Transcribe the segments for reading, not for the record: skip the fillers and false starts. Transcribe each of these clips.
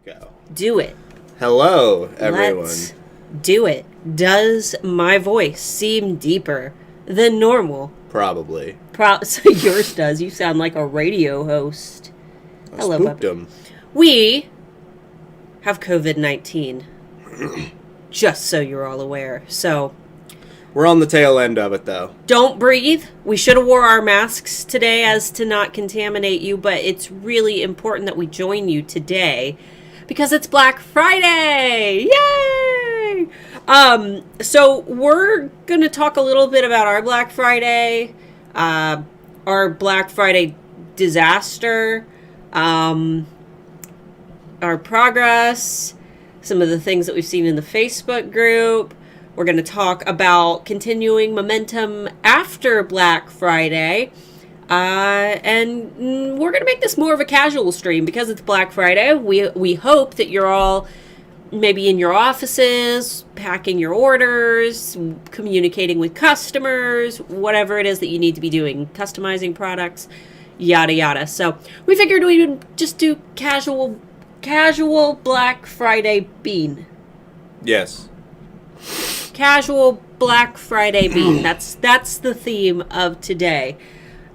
Go. Do it. Hello, everyone. Let's do it. Does my voice seem deeper than normal? Probably. So yours does. You sound like a radio host. Hello, spooked him. We have COVID-19. Just so you're all aware. So we're on the tail end of it, though. Don't breathe. We should have wore our masks today as to not contaminate you, but it's really important that we join you today because it's Black Friday. Yay! So we're going to talk a little bit about our Black Friday, our Black Friday disaster, our progress, some of the things that we've seen in the Facebook group. We're going to talk about continuing momentum after Black Friday. And we're going to make this more of a casual stream because it's Black Friday. We hope that you're all maybe in your offices, packing your orders, communicating with customers, whatever it is that you need to be doing, customizing products, yada yada. So we figured we would just do casual Black Friday bean. Yes. Casual Black Friday bean. That's the theme of today.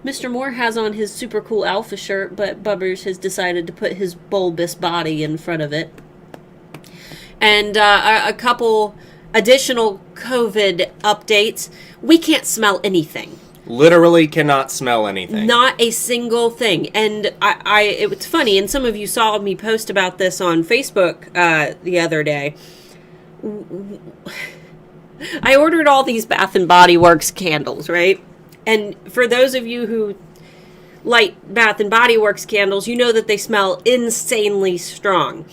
Mr. Moore has on his super cool Alpha shirt, but Bubbers has decided to put his bulbous body in front of it. And a couple additional COVID updates. We can't smell anything. Literally cannot smell anything. Not a single thing. And it was funny, and some of you saw me post about this on Facebook the other day. I ordered all these Bath & Body Works candles, right? And for those of you who light Bath & Body Works candles, you know that they smell insanely strong.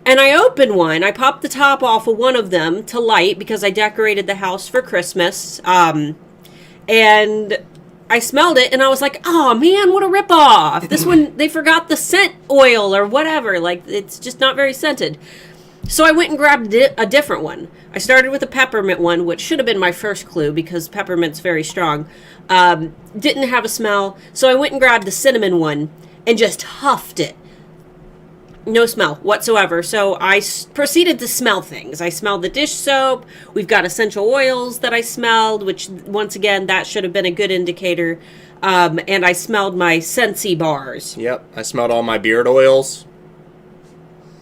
And I opened one. I popped the top off of one of them to light because I decorated the house for Christmas. And I smelled it and I was like, oh man, what a ripoff. This one, they forgot the scent oil or whatever. Like, it's just not very scented. So I went and grabbed a different one. I started with a peppermint one, which should have been my first clue because peppermint's very strong. Didn't have a smell. So I went and grabbed the cinnamon one and just huffed it. No smell whatsoever. So I proceeded to smell things. I smelled the dish soap. We've got essential oils that I smelled, which once again, that should have been a good indicator. And I smelled my Scentsy bars. Yep. I smelled all my beard oils.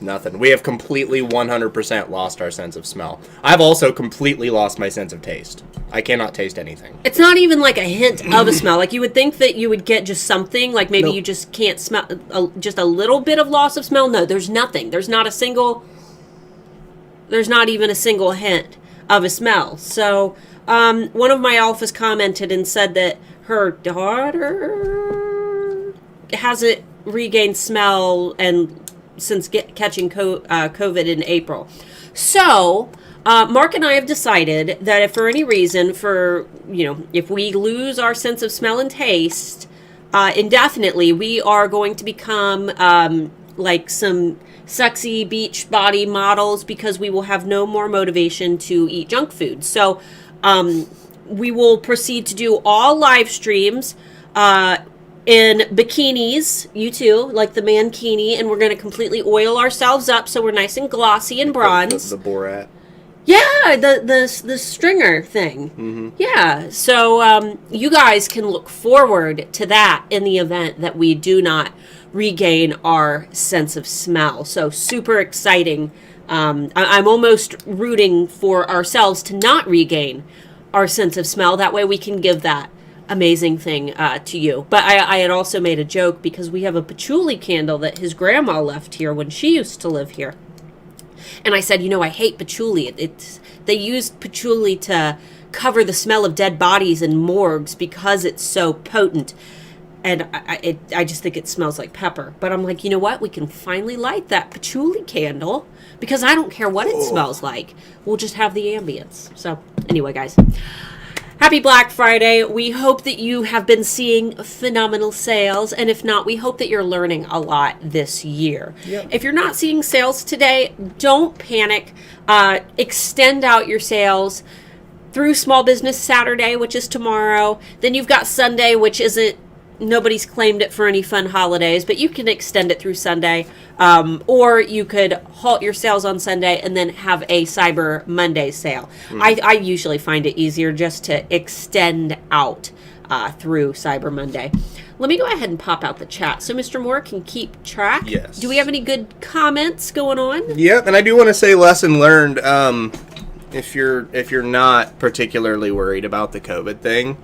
Nothing. We have completely 100% lost our sense of smell. I've also completely lost my sense of taste. I cannot taste anything. It's not even like a hint of a smell. Like you would think that you would get just something, like maybe Nope. you just can't smell, just a little bit of loss of smell. No, there's nothing. There's not even a single hint of a smell. So one of my alphas commented and said that her daughter hasn't regained smell and since catching COVID in April. So, Mark and I have decided that if for any reason, if we lose our sense of smell and taste indefinitely, we are going to become like some sexy beach body models because we will have no more motivation to eat junk food. So, we will proceed to do all live streams in bikinis, you too, like the mankini, and we're going to completely oil ourselves up so we're nice and glossy and bronze. The Borat. Yeah, the stringer thing. Mm-hmm. Yeah, so you guys can look forward to that in the event that we do not regain our sense of smell. So super exciting. I'm almost rooting for ourselves to not regain our sense of smell. That way we can give that amazing thing to you. But I had also made a joke because we have a patchouli candle that his grandma left here when she used to live here. And I said, I hate patchouli. They used patchouli to cover the smell of dead bodies in morgues because it's so potent. And I just think it smells like pepper. But I'm like, you know what? We can finally light that patchouli candle because I don't care what it smells like. We'll just have the ambience. So anyway, guys. Happy Black Friday. We hope that you have been seeing phenomenal sales. And if not, we hope that you're learning a lot this year. Yep. If you're not seeing sales today, don't panic. Extend out your sales through Small Business Saturday, which is tomorrow. Then you've got Sunday, which isn't nobody's claimed it for any fun holidays, but you can extend it through Sunday. Or you could halt your sales on Sunday and then have a Cyber Monday sale. I usually find it easier just to extend out through Cyber Monday. Let me go ahead and pop out the chat so Mr. Moore can keep track. Yes. Do we have any good comments going on? Yep, and I do want to say lesson learned. If you're not particularly worried about the COVID thing,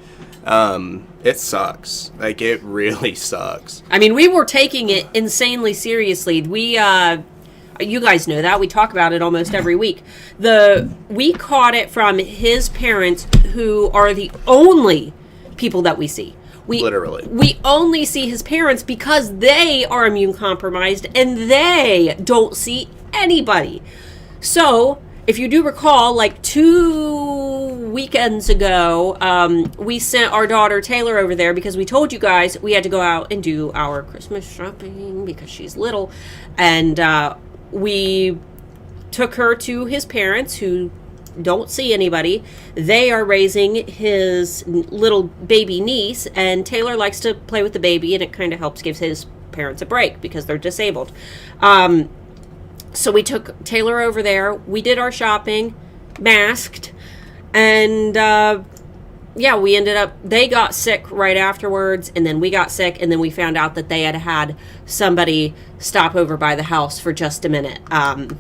it sucks. Like, it really sucks. I mean, we were taking it insanely seriously. We, you guys know that. We talk about it almost every week. We caught it from his parents, who are the only people that we see. Literally. We only see his parents because they are immune compromised and they don't see anybody. So, if you do recall, like 2 weekends ago, we sent our daughter Taylor over there because we told you guys we had to go out and do our Christmas shopping because she's little. And we took her to his parents, who don't see anybody. They are raising his little baby niece, and Taylor likes to play with the baby, and it kind of helps gives his parents a break because they're disabled. So we took Taylor over there. We did our shopping, masked, and we ended up, they got sick right afterwards, and then we got sick, and then we found out that they had somebody stop over by the house for just a minute. And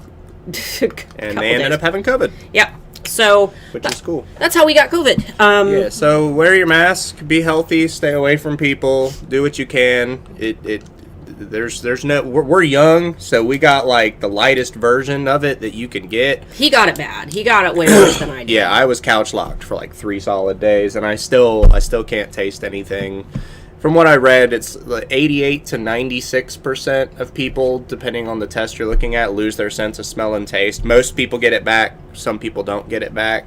they ended up having COVID. Yep. So, which is cool. That's how we got COVID. Yeah. So wear your mask, be healthy, stay away from people, do what you can. There's no. We're young, so we got like the lightest version of it that you can get. He got it bad. He got it way worse than I did. Yeah, I was couch locked for like 3 solid days, and I still can't taste anything. From what I read, it's 88 to 96% of people, depending on the test you're looking at, lose their sense of smell and taste. Most people get it back. Some people don't get it back.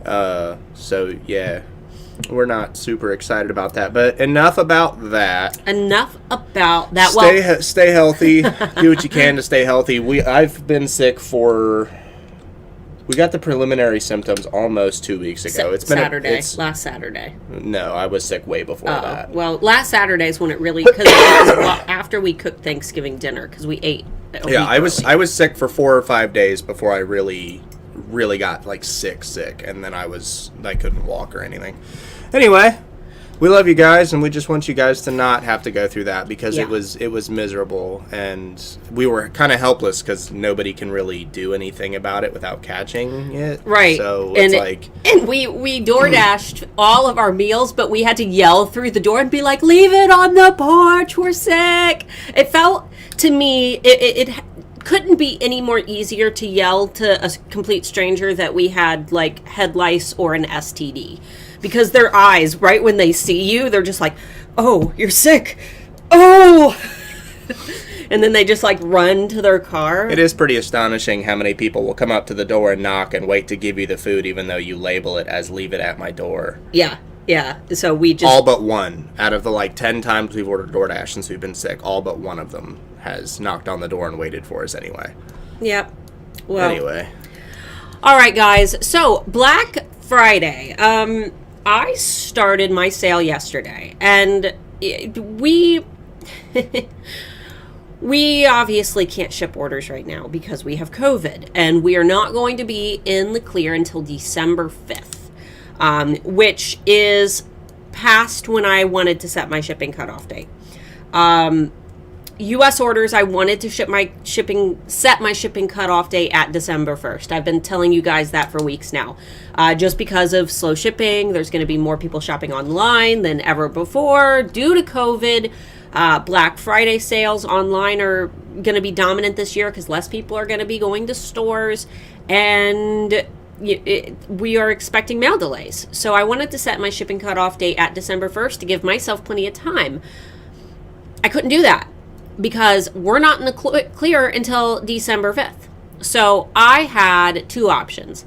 So, yeah, we're not super excited about that. But enough about that. Stay healthy. Do what you can to stay healthy. I've been sick for... We got the preliminary symptoms almost 2 weeks ago. It's been last Saturday. No, I was sick way before that. Well, last Saturday is when it really, because it was after we cooked Thanksgiving dinner, because we ate. I was sick for 4 or 5 days before I really got like sick, and then I couldn't walk or anything. Anyway, we love you guys, and we just want you guys to not have to go through that, because it was miserable, and we were kind of helpless because nobody can really do anything about it without catching it. Right. So it's and we DoorDashed all of our meals, but we had to yell through the door and be like, "Leave it on the porch. We're sick." It felt to me it couldn't be any more easier to yell to a complete stranger that we had like head lice or an STD. Because their eyes, right when they see you, they're just like, "Oh, you're sick. Oh." And then they just like run to their car. It is pretty astonishing how many people will come up to the door and knock and wait to give you the food, even though you label it as "leave it at my door." Yeah. So we just... All but one. Out of the 10 times we've ordered DoorDash since we've been sick, all but one of them has knocked on the door and waited for us anyway. Yep. Well. Anyway. All right, guys. So, Black Friday. I started my sale yesterday, and we obviously can't ship orders right now because we have COVID, and we are not going to be in the clear until December 5th, which is past when I wanted to set my shipping cutoff date. U.S. orders, I wanted to set my shipping cutoff date at December 1st. I've been telling you guys that for weeks now. Just because of slow shipping, there's going to be more people shopping online than ever before. Due to COVID, Black Friday sales online are going to be dominant this year because less people are going to be going to stores, and we are expecting mail delays. So I wanted to set my shipping cutoff date at December 1st to give myself plenty of time. I couldn't do that, because we're not in the clear until December 5th. So I had 2 options.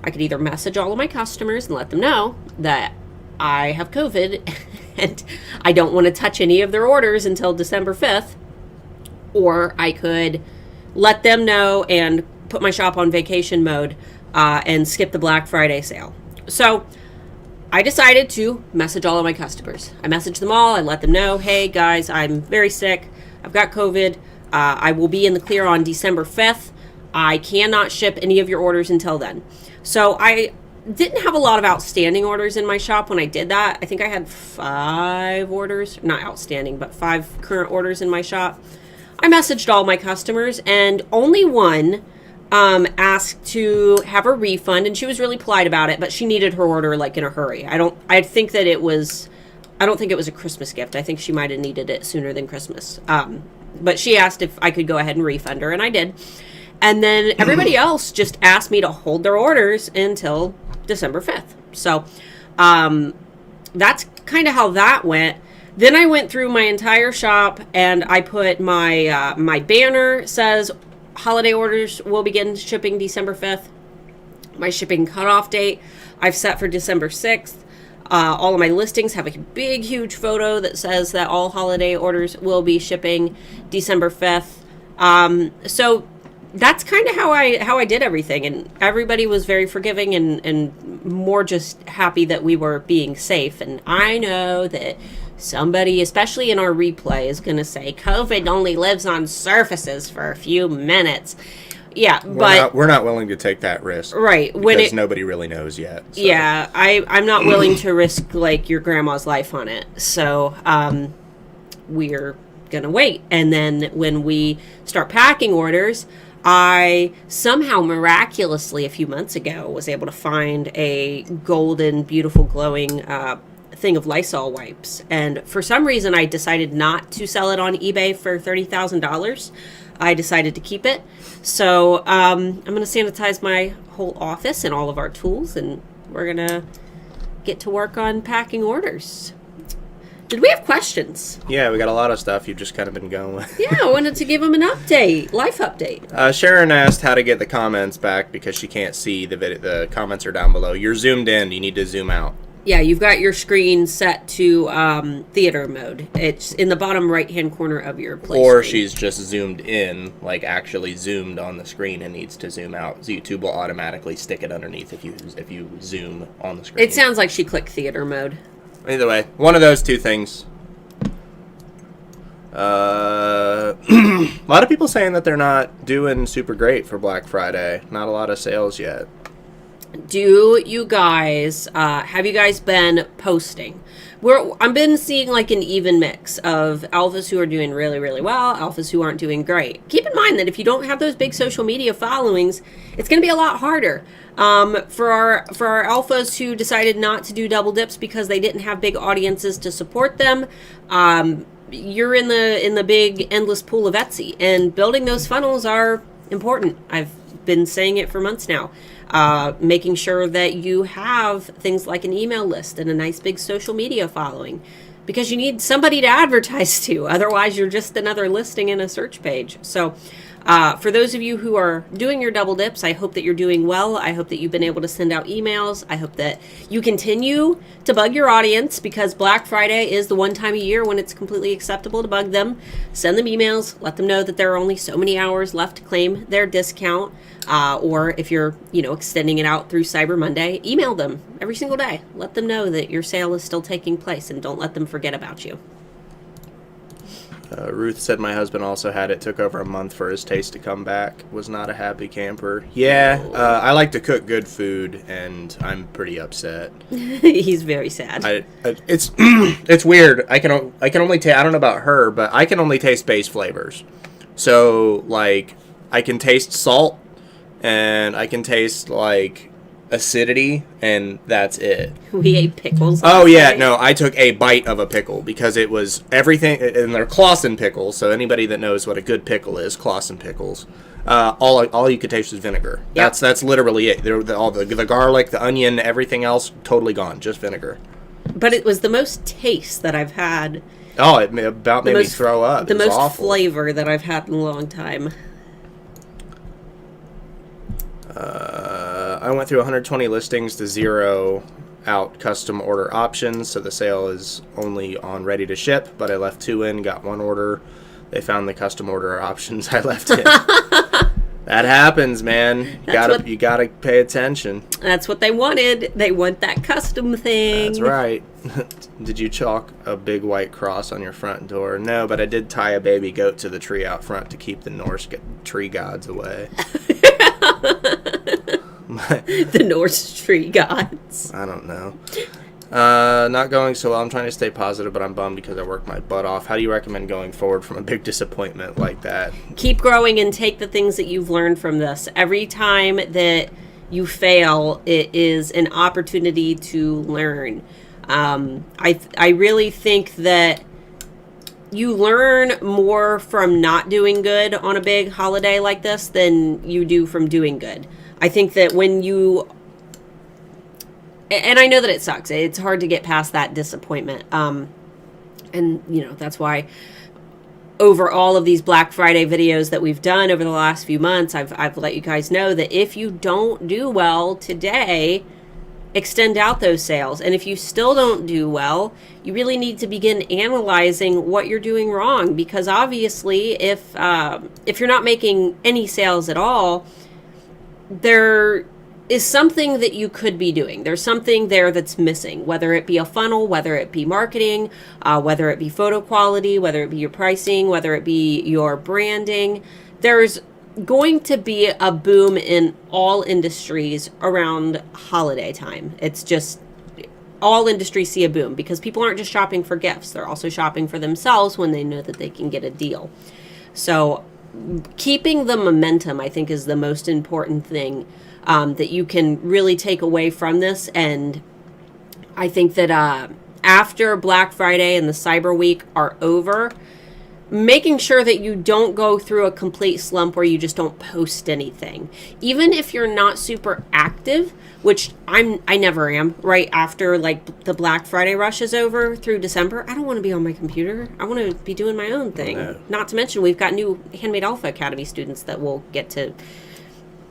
I could either message all of my customers and let them know that I have COVID and I don't want to touch any of their orders until December 5th, or I could let them know and put my shop on vacation mode and skip the Black Friday sale. So I decided to message all of my customers. I messaged them all. I let them know, hey, guys, I'm very sick. I've got COVID. I will be in the clear on December 5th. I cannot ship any of your orders until then. So I didn't have a lot of outstanding orders in my shop when I did that. I think I had 5 orders, not outstanding, but 5 current orders in my shop. I messaged all my customers, and only one asked to have a refund, and she was really polite about it, but she needed her order like in a hurry. I don't think it was a Christmas gift. I think she might have needed it sooner than Christmas. But she asked if I could go ahead and refund her, and I did. And then everybody else just asked me to hold their orders until December 5th. So that's kind of how that went. Then I went through my entire shop, and I put my my banner says holiday orders will begin shipping December 5th. My shipping cutoff date I've set for December 6th. All of my listings have a big, huge photo that says that all holiday orders will be shipping December 5th. So that's kind of how I did everything, and everybody was very forgiving and more just happy that we were being safe. And I know that somebody, especially in our replay, is going to say COVID only lives on surfaces for a few minutes. Yeah, but we're not willing to take that risk, right? Because nobody really knows yet. So. Yeah, I'm not willing to risk like your grandma's life on it. So we're gonna wait, and then when we start packing orders, I somehow miraculously a few months ago was able to find a golden, beautiful, glowing thing of Lysol wipes, and for some reason I decided not to sell it on eBay for $30,000. I decided to keep it. So I'm going to sanitize my whole office and all of our tools, and we're going to get to work on packing orders. Did we have questions? Yeah, we got a lot of stuff you've just kind of been going with. Yeah, I wanted to give them an update, life update. Sharon asked how to get the comments back because she can't see the comments are down below. You're zoomed in. You need to zoom out. Yeah, you've got your screen set to theater mode. It's in the bottom right-hand corner of your play Or screen. she's just zoomed in, like actually zoomed on the screen and needs to zoom out. So YouTube will automatically stick it underneath if you zoom on the screen. It sounds like she clicked theater mode. Either way, one of those two things. A lot of people saying that they're not doing super great for Black Friday. Not a lot of sales yet. Do you guys, have you guys been posting? I've been seeing like an even mix of alphas who are doing really, really well, alphas who aren't doing great. Keep in mind that if you don't have those big social media followings, it's going to be a lot harder. For our alphas who decided not to do double dips because they didn't have big audiences to support them, you're in the big endless pool of Etsy, and building those funnels are important. I've been saying it for months now. Making sure that you have things like an email list and a nice big social media following, because you need somebody to advertise to. Otherwise, you're just another listing in a search page. So for those of you who are doing your double dips, I hope that you're doing well. I hope that you've been able to send out emails. I hope that you continue to bug your audience, because Black Friday is the one time a year when it's completely acceptable to bug them. Send them emails. Let them know that there are only so many hours left to claim their discount. Or if you're, extending it out through Cyber Monday, email them every single day. Let them know that your sale is still taking place, and don't let them forget about you. Ruth said my husband also had it. Took over a month for his taste to come back. Was not a happy camper. Yeah, I like to cook good food, and I'm pretty upset. He's very sad. It's it's weird. I can only taste. I don't know about her, but I can only taste base flavors. So like, I can taste salt, and I can taste like acidity, and that's it. We ate pickles. Oh yeah, no, I took a bite of a pickle because it was everything, and they're Clausen pickles. So anybody that knows what a good pickle is, Clausen pickles. All you could taste was vinegar. Yep. That's literally it. All the garlic, the onion, everything else totally gone, just vinegar. But it was the most taste that I've had. Oh, it about made me throw up. The it was most awful. flavor that I've had in a long time. I went through 120 listings to zero out custom order options, so the sale is only on ready to ship, but I left 2 in, got 1 order. They found the custom order options I left in. That happens, man. You gotta pay attention. That's what they wanted. They want that custom thing. That's right. Did you chalk a big white cross on your front door? No, but I did tie a baby goat to the tree out front to keep the Norse tree gods away. The Norse tree gods. I don't know. Not going so well. I'm trying to stay positive, but I'm bummed because I worked my butt off. How do you recommend going forward from a big disappointment like that? Keep growing and take the things that you've learned from this. Every time that you fail, it is an opportunity to learn. I really think that you learn more from not doing good on a big holiday like this than you do from doing good. I think that when you... And I know that it sucks. It's hard to get past that disappointment. And, that's why over all of these Black Friday videos that we've done over the last few months, I've let you guys know that if you don't do well today, extend out those sales. And if you still don't do well, you really need to begin analyzing what you're doing wrong. Because obviously, if you're not making any sales at all, there is something that you could be doing. There's something there that's missing, whether it be a funnel, whether it be marketing, whether it be photo quality, whether it be your pricing, whether it be your branding. There's going to be a boom in all industries around holiday time. It's just all industries see a boom because people aren't just shopping for gifts. They're also shopping for themselves when they know that they can get a deal. So keeping the momentum, I think, is the most important thing that you can really take away from this. And I think that after Black Friday and the Cyber Week are over, making sure that you don't go through a complete slump where you just don't post anything. Even if you're not super active, which I never am, right after like the Black Friday rush is over through December, I don't want to be on my computer. I want to be doing my own thing. No. Not to mention we've got new Handmade Alpha Academy students that we'll get to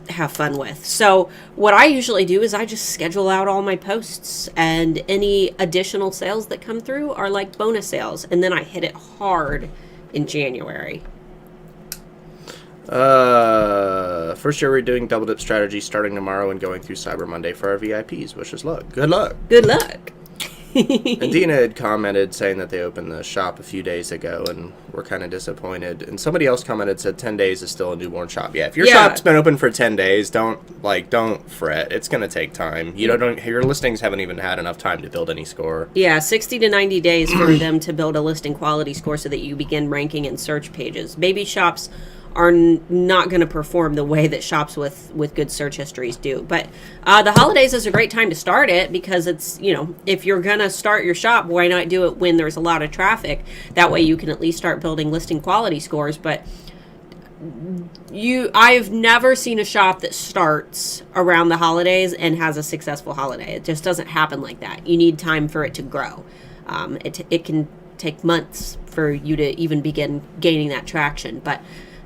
have fun with. So what I usually do is I just schedule out all my posts, and any additional sales that come through are like bonus sales, and then I hit it hard in January. First year we're doing double dip strategy starting tomorrow and going through Cyber Monday for our VIPs. Wish us luck. Good luck. Good luck. And Dina had commented saying that they opened the shop a few days ago and were kind of disappointed. And somebody else commented, said 10 days is still a newborn shop. Yeah, if your shop's been open for 10 days, don't fret. It's going to take time. Your listings haven't even had enough time to build any score. Yeah, 60 to 90 days for them to build a listing quality score so that you begin ranking in search pages. Baby shops are not going to perform the way that shops with good search histories do. But the holidays is a great time to start it because it's, if you're going to start your shop, why not do it when there's a lot of traffic? That way you can at least start building listing quality scores. But I've never seen a shop that starts around the holidays and has a successful holiday. It just doesn't happen like that. You need time for it to grow. It can take months for you to even begin gaining that traction. But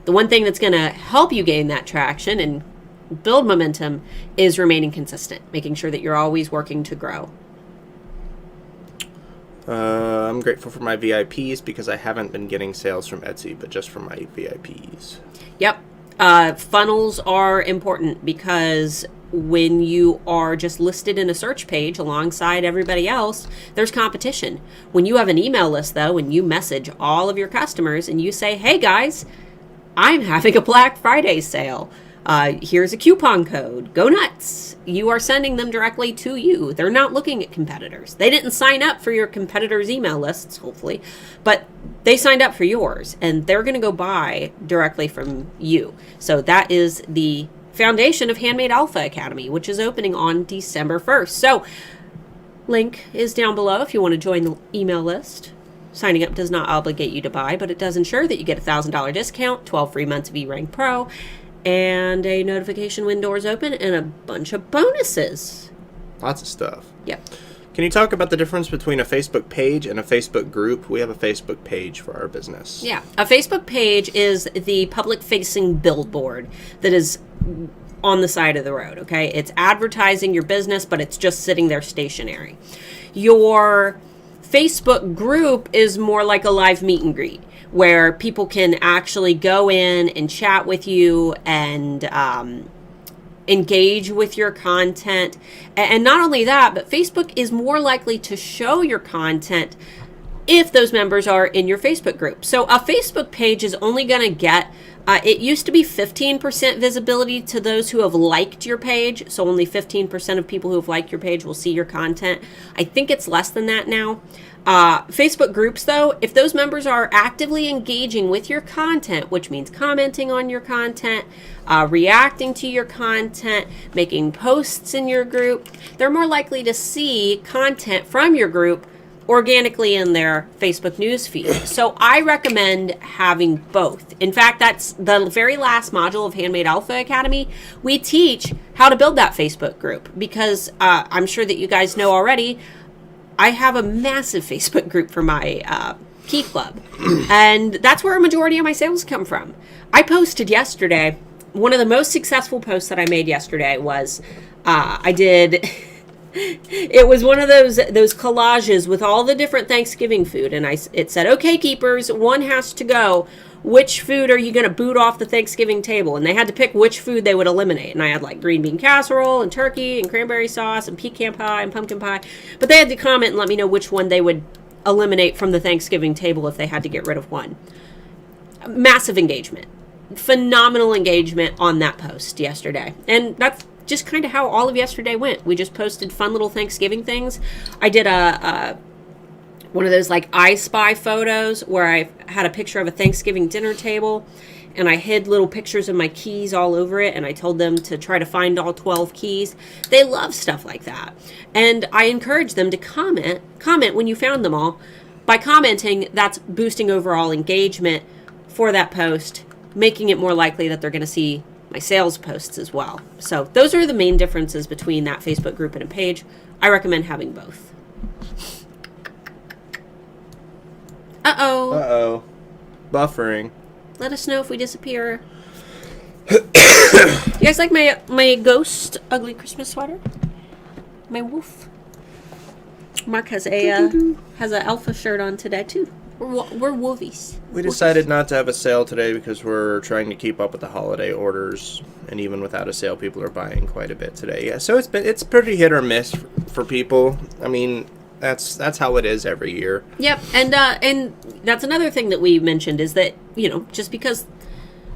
the one thing that's going to help you gain that traction and build momentum is remaining consistent, making sure that you're always working to grow. I'm grateful for my VIPs because I haven't been getting sales from Etsy, but just from my VIPs. Yep. Funnels are important because when you are just listed in a search page alongside everybody else, there's competition. When you have an email list, though, and you message all of your customers and you say, hey, guys, I'm having a Black Friday sale. Here's a coupon code. Go nuts. You are sending them directly to you. They're not looking at competitors. They didn't sign up for your competitors' email lists, hopefully, but they signed up for yours, and they're going to go buy directly from you. So that is the foundation of Handmade Alpha Academy, which is opening on December 1st. So link is down below if you want to join the email list. Signing up does not obligate you to buy, but it does ensure that you get a $1,000 discount, 12 free months of E-Rank Pro, and a notification when doors open, and a bunch of bonuses. Lots of stuff. Yep. Can you talk about the difference between a Facebook page and a Facebook group? We have a Facebook page for our business. Yeah. A Facebook page is the public-facing billboard that is on the side of the road, okay? It's advertising your business, but it's just sitting there stationary. Your Facebook group is more like a live meet and greet where people can actually go in and chat with you and engage with your content. And not only that, but Facebook is more likely to show your content if those members are in your Facebook group. So a Facebook page is only going to get, it used to be 15% visibility to those who have liked your page. So only 15% of people who have liked your page will see your content. I think it's less than that now. Facebook groups, though, if those members are actively engaging with your content, which means commenting on your content, reacting to your content, making posts in your group, they're more likely to see content from your group organically in their Facebook news feed. So I recommend having both. In fact, that's the very last module of Handmade Alpha Academy. We teach how to build that Facebook group because I'm sure that you guys know already, I have a massive Facebook group for my Key Club. And that's where a majority of my sales come from. I posted yesterday, one of the most successful posts that I made yesterday was it was one of those collages with all the different Thanksgiving food, and it said, "Okay, keepers, one has to go. Which food are you going to boot off the Thanksgiving table?" And they had to pick which food they would eliminate. And I had like green bean casserole and turkey and cranberry sauce and pecan pie and pumpkin pie. But they had to comment and let me know which one they would eliminate from the Thanksgiving table if they had to get rid of one. Massive engagement. Phenomenal engagement on that post yesterday. And that's just kind of how all of yesterday went. We just posted fun little Thanksgiving things. I did one of those like I Spy photos where I had a picture of a Thanksgiving dinner table and I hid little pictures of my keys all over it, and I told them to try to find all 12 keys. They love stuff like that. And I encourage them to comment when you found them all. By commenting, that's boosting overall engagement for that post, making it more likely that they're going to see my sales posts as well. So those are the main differences between that Facebook group and a page. I recommend having both. Uh-oh. Buffering. Let us know if we disappear. You guys like my ghost ugly Christmas sweater? My wolf. Mark has a alpha shirt on today too. We're wolfies. We decided not to have a sale today because we're trying to keep up with the holiday orders, and even without a sale, people are buying quite a bit today. Yeah, so it's pretty hit or miss for people. I mean, that's how it is every year. Yep, and that's another thing that we mentioned is that, you know, just because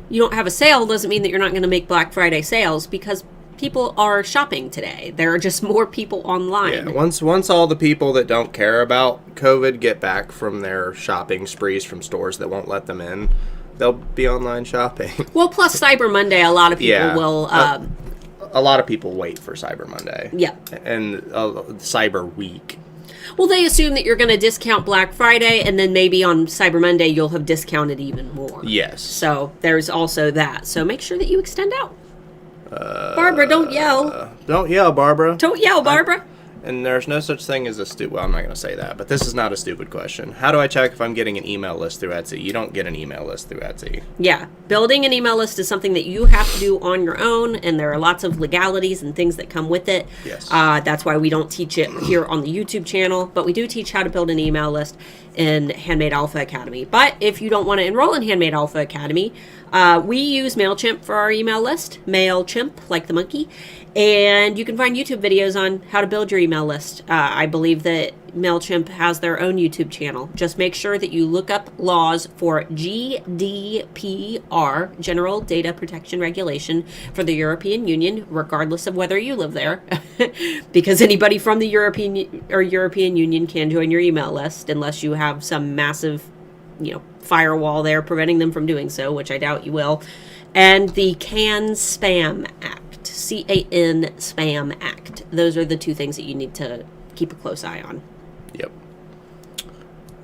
you don't have a sale doesn't mean that you're not going to make Black Friday sales, because people are shopping today. There are just more people online. Yeah, once all the people that don't care about COVID get back from their shopping sprees from stores that won't let them in, they'll be online shopping. Well, plus Cyber Monday, a lot of people will... a lot of people wait for Cyber Monday. Yeah. And Cyber Week. Well, they assume that you're going to discount Black Friday, and then maybe on Cyber Monday you'll have discounted even more. Yes. So there's also that. So make sure that you extend out. Barbara, don't yell. Don't yell, Barbara. Don't yell, Barbara. And there's no such thing as a stupid... Well, I'm not going to say that, but this is not a stupid question. How do I check if I'm getting an email list through Etsy? You don't get an email list through Etsy. Yeah. Building an email list is something that you have to do on your own, and there are lots of legalities and things that come with it. Yes. That's why we don't teach it here on the YouTube channel, but we do teach how to build an email list in Handmade Alpha Academy. But if you don't want to enroll in Handmade Alpha Academy, we use MailChimp for our email list. MailChimp, like the monkey. And you can find YouTube videos on how to build your email list. I believe that MailChimp has their own YouTube channel. Just make sure that you look up laws for GDPR, General Data Protection Regulation, for the European Union, regardless of whether you live there. Because anybody from the European Union can join your email list unless you have some massive, firewall there preventing them from doing so, which I doubt you will. And the CAN Spam Act. CAN Spam Act. Those are the two things that you need to keep a close eye on. Yep.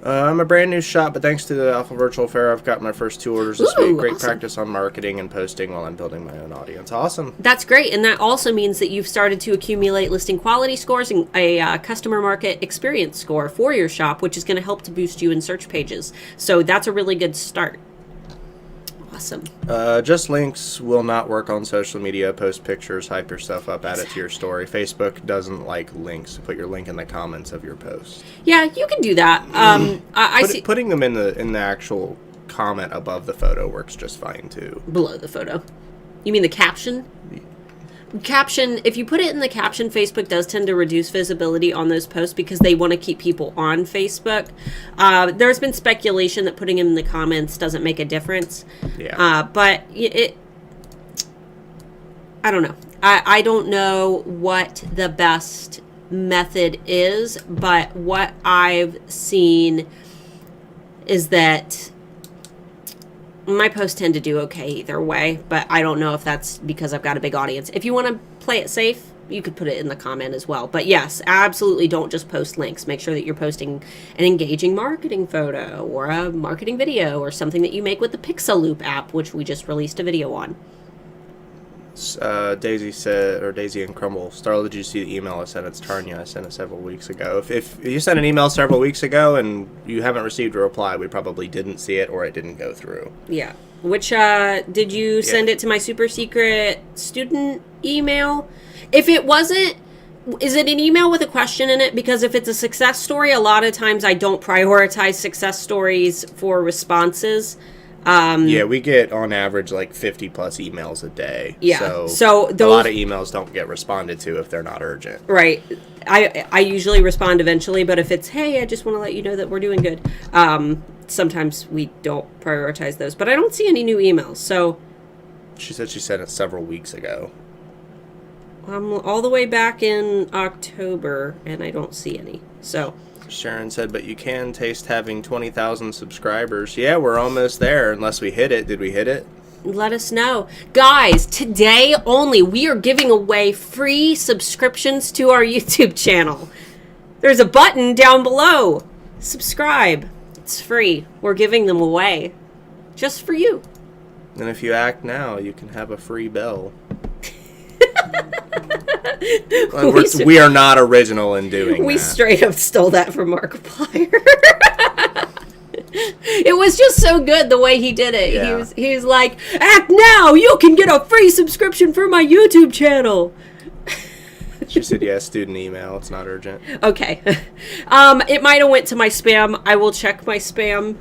I'm a brand new shop, but thanks to the Alpha Virtual Fair, I've got my first 2 orders this week. Great awesome. Practice on marketing and posting while I'm building my own audience. Awesome. That's great, and that also means that you've started to accumulate listing quality scores and a customer market experience score for your shop, which is going to help to boost you in search pages. So that's a really good start. Awesome. Just links will not work on social media. Post pictures, hype your stuff up, add it to your story. Facebook doesn't like links. Put your link in the comments of your post. Yeah, you can do that. I see. Putting them in the actual comment above the photo works just fine too. Below the photo. You mean the caption? Caption, if you put it in the caption, Facebook does tend to reduce visibility on those posts because they want to keep people on Facebook. There's been speculation that putting them in the comments doesn't make a difference. Yeah. But I don't know. I don't know what the best method is, but what I've seen is that my posts tend to do okay either way, but I don't know if that's because I've got a big audience. If you want to play it safe, you could put it in the comment as well. But yes, absolutely don't just post links. Make sure that you're posting an engaging marketing photo or a marketing video or something that you make with the Pixaloop app, which we just released a video on. Daisy said, or Daisy and Crumble, Starla, did you see the email I sent? It's Tarnia. I sent it several weeks ago. If you sent an email several weeks ago and you haven't received a reply, we probably didn't see it or it didn't go through. Yeah. Which, did you send it to my super secret student email? If it wasn't, is it an email with a question in it? Because if it's a success story, a lot of times I don't prioritize success stories for responses. Yeah, we get on average like 50 plus emails a day. Yeah. So a lot of emails don't get responded to if they're not urgent. Right. I usually respond eventually, but if it's, hey, I just want to let you know that we're doing good. Sometimes we don't prioritize those, but I don't see any new emails. So she said she sent it several weeks ago. I'm all the way back in October and I don't see any. So Sharon said, but you can taste having 20,000 subscribers. Yeah, we're almost there, unless we hit it. Did we hit it? Let us know. Guys, today only, we are giving away free subscriptions to our YouTube channel. There's a button down below. Subscribe. It's free. We're giving them away. Just for you. And if you act now, you can have a free bell. We are not original in doing we that. Straight up stole that from Markiplier. It was just so good the way he did it. Yeah. He was like, act now, you can get a free subscription for my YouTube channel. She said, yeah, student email. It's not urgent. Okay. It might have went to my spam. I will check my spam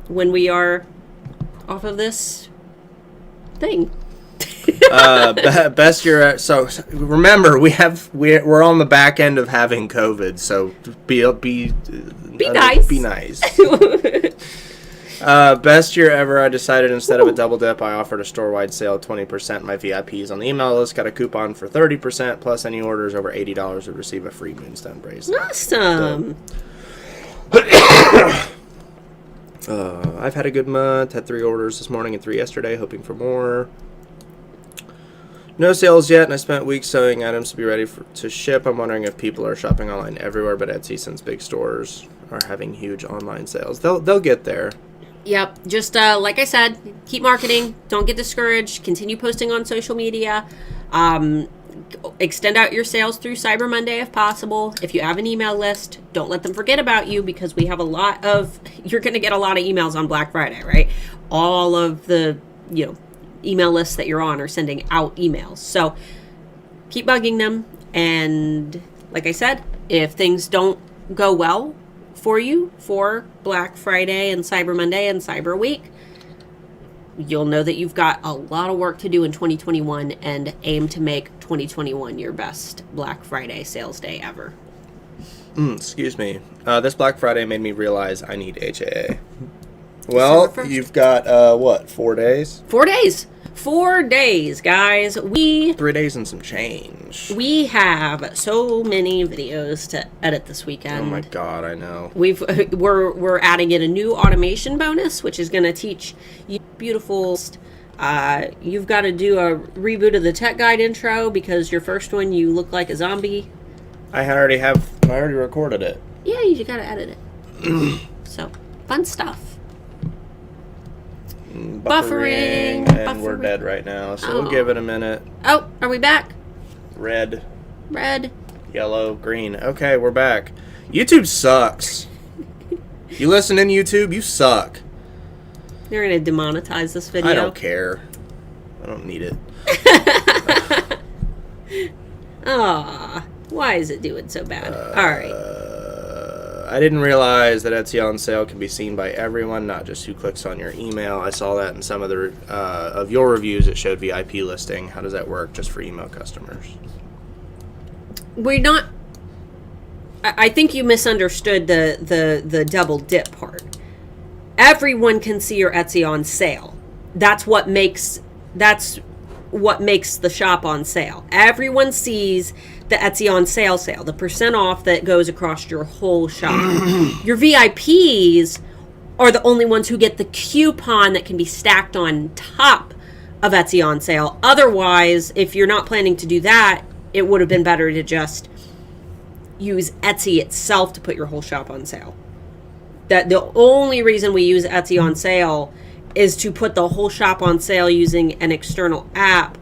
when we are off of this thing. Best year. So remember, we're on the back end of having COVID. So be nice. Be nice. Best year ever. I decided instead of a double dip, I offered a store-wide sale, 20%. My VIPs on the email list got a coupon for 30%. Plus, any orders over $80 would receive a free Moonstone bracelet. Awesome. I've had a good month. Had 3 orders this morning and 3 yesterday. Hoping for more. No sales yet, and I spent weeks sewing items to be ready to ship. I'm wondering if people are shopping online everywhere, but Etsy, since big stores are having huge online sales, they'll get there. Yep. Just like I said, keep marketing. Don't get discouraged. Continue posting on social media. Extend out your sales through Cyber Monday if possible. If you have an email list, don't let them forget about you, because we have you're going to get a lot of emails on Black Friday, right? All of the, email lists that you're on are sending out emails. So keep bugging them. And like I said, if things don't go well for you for Black Friday and Cyber Monday and Cyber Week, you'll know that you've got a lot of work to do in 2021, and aim to make 2021 your best Black Friday sales day ever. Excuse me. This Black Friday made me realize I need HAA. Well, you've got, 4 days? 4 days. 4 days, guys. 3 days and some change. We have so many videos to edit this weekend. Oh my god, I know. We're adding in a new automation bonus, which is going to teach you beautiful. You've got to do a reboot of the Tech Guide intro, because your first one you look like a zombie. I already recorded it. Yeah, you got to edit it. So, fun stuff. Buffering. And we're dead right now, so we'll give it a minute. Oh, are we back? Red, yellow, green. Okay, we're back. YouTube sucks. You listen in YouTube, you suck. They're going to demonetize this video. I don't care. I don't need it. Aw, why is it doing so bad? All right. I didn't realize that Etsy on sale can be seen by everyone, not just who clicks on your email. I saw that in some of the of your reviews. It showed VIP listing. How does that work just for email customers? We're not. I think you misunderstood the double dip part. Everyone can see your Etsy on sale. That's what makes the shop on sale. Everyone sees the Etsy on sale, the percent off that goes across your whole shop. Your VIPs are the only ones who get the coupon that can be stacked on top of Etsy on sale. Otherwise, if you're not planning to do that, it would have been better to just use Etsy itself to put your whole shop on sale. That the only reason we use Etsy on sale is to put the whole shop on sale using an external app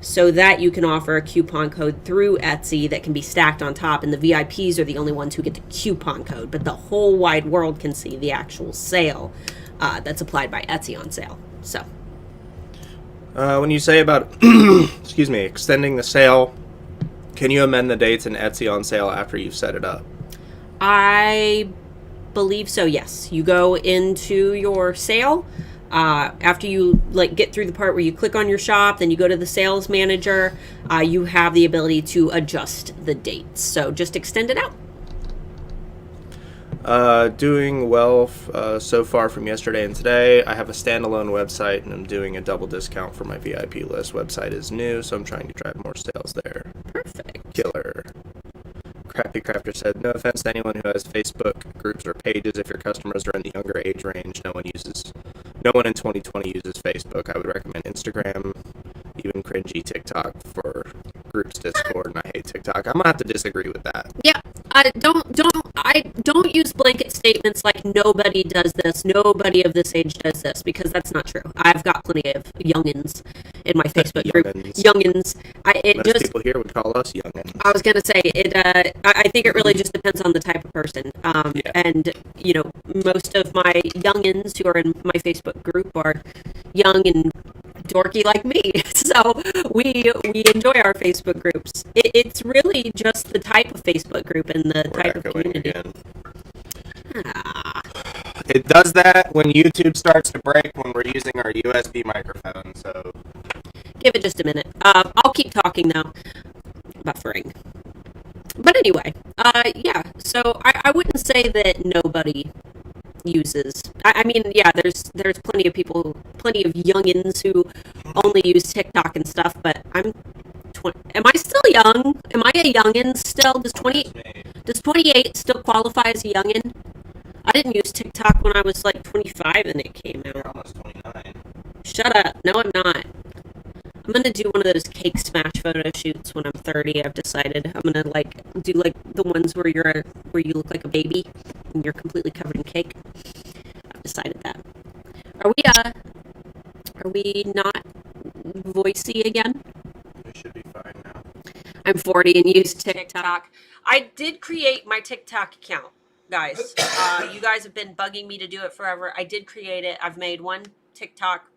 so that you can offer a coupon code through Etsy that can be stacked on top, and the VIPs are the only ones who get the coupon code, but the whole wide world can see the actual sale that's applied by Etsy on sale. So when you say about excuse me, extending the sale, can you amend the dates in Etsy on sale after you've set it up? I believe so, yes. You go into your sale after you get through the part where you click on your shop, then you go to the sales manager. You have the ability to adjust the dates, so just extend it out. Doing well so far from yesterday and today. I have a standalone website and I'm doing a double discount for my VIP list. Website is new, so I'm trying to drive more sales there. Perfect. Killer. Crappy Crafter said, no offense to anyone who has Facebook groups or pages. If your customers are in the younger age range, no one in 2020 uses Facebook. I would recommend Instagram, even cringy TikTok for groups, Discord, and I hate TikTok. I'm gonna have to disagree with that. Yeah, I don't use blanket statements like nobody does this, nobody of this age does this, because that's not true. I've got plenty of youngins in my Facebook group. Youngins. Most people here would call us youngins. I was gonna say it. I think it really just depends on the type of person. And most of my youngins who are in my Facebook group are young and dorky like me, so we enjoy our Facebook groups. It's really just the type of Facebook group and the type of community. Again. It does that when YouTube starts to break when we're using our USB microphone, so give it just a minute. I'll keep talking though. Buffering. But anyway, yeah, so I wouldn't say that nobody uses. I mean, yeah, there's plenty of people, plenty of youngins who only use TikTok and stuff, but I'm 20. Am I still young? Am I a youngin still? Does 28 still qualify as a youngin? I didn't use TikTok when I was like 25 and it came out. You're almost 29. Shut up. No, I'm not. I'm gonna do one of those cake smash photo shoots when I'm 30. I've decided I'm gonna do the ones where you look like a baby and you're completely covered in cake. I've decided that. Are we not voicey again? We should be fine now. I'm 40 and use TikTok. I did create my TikTok account, guys. You guys have been bugging me to do it forever. I did create it. I've made one TikTok,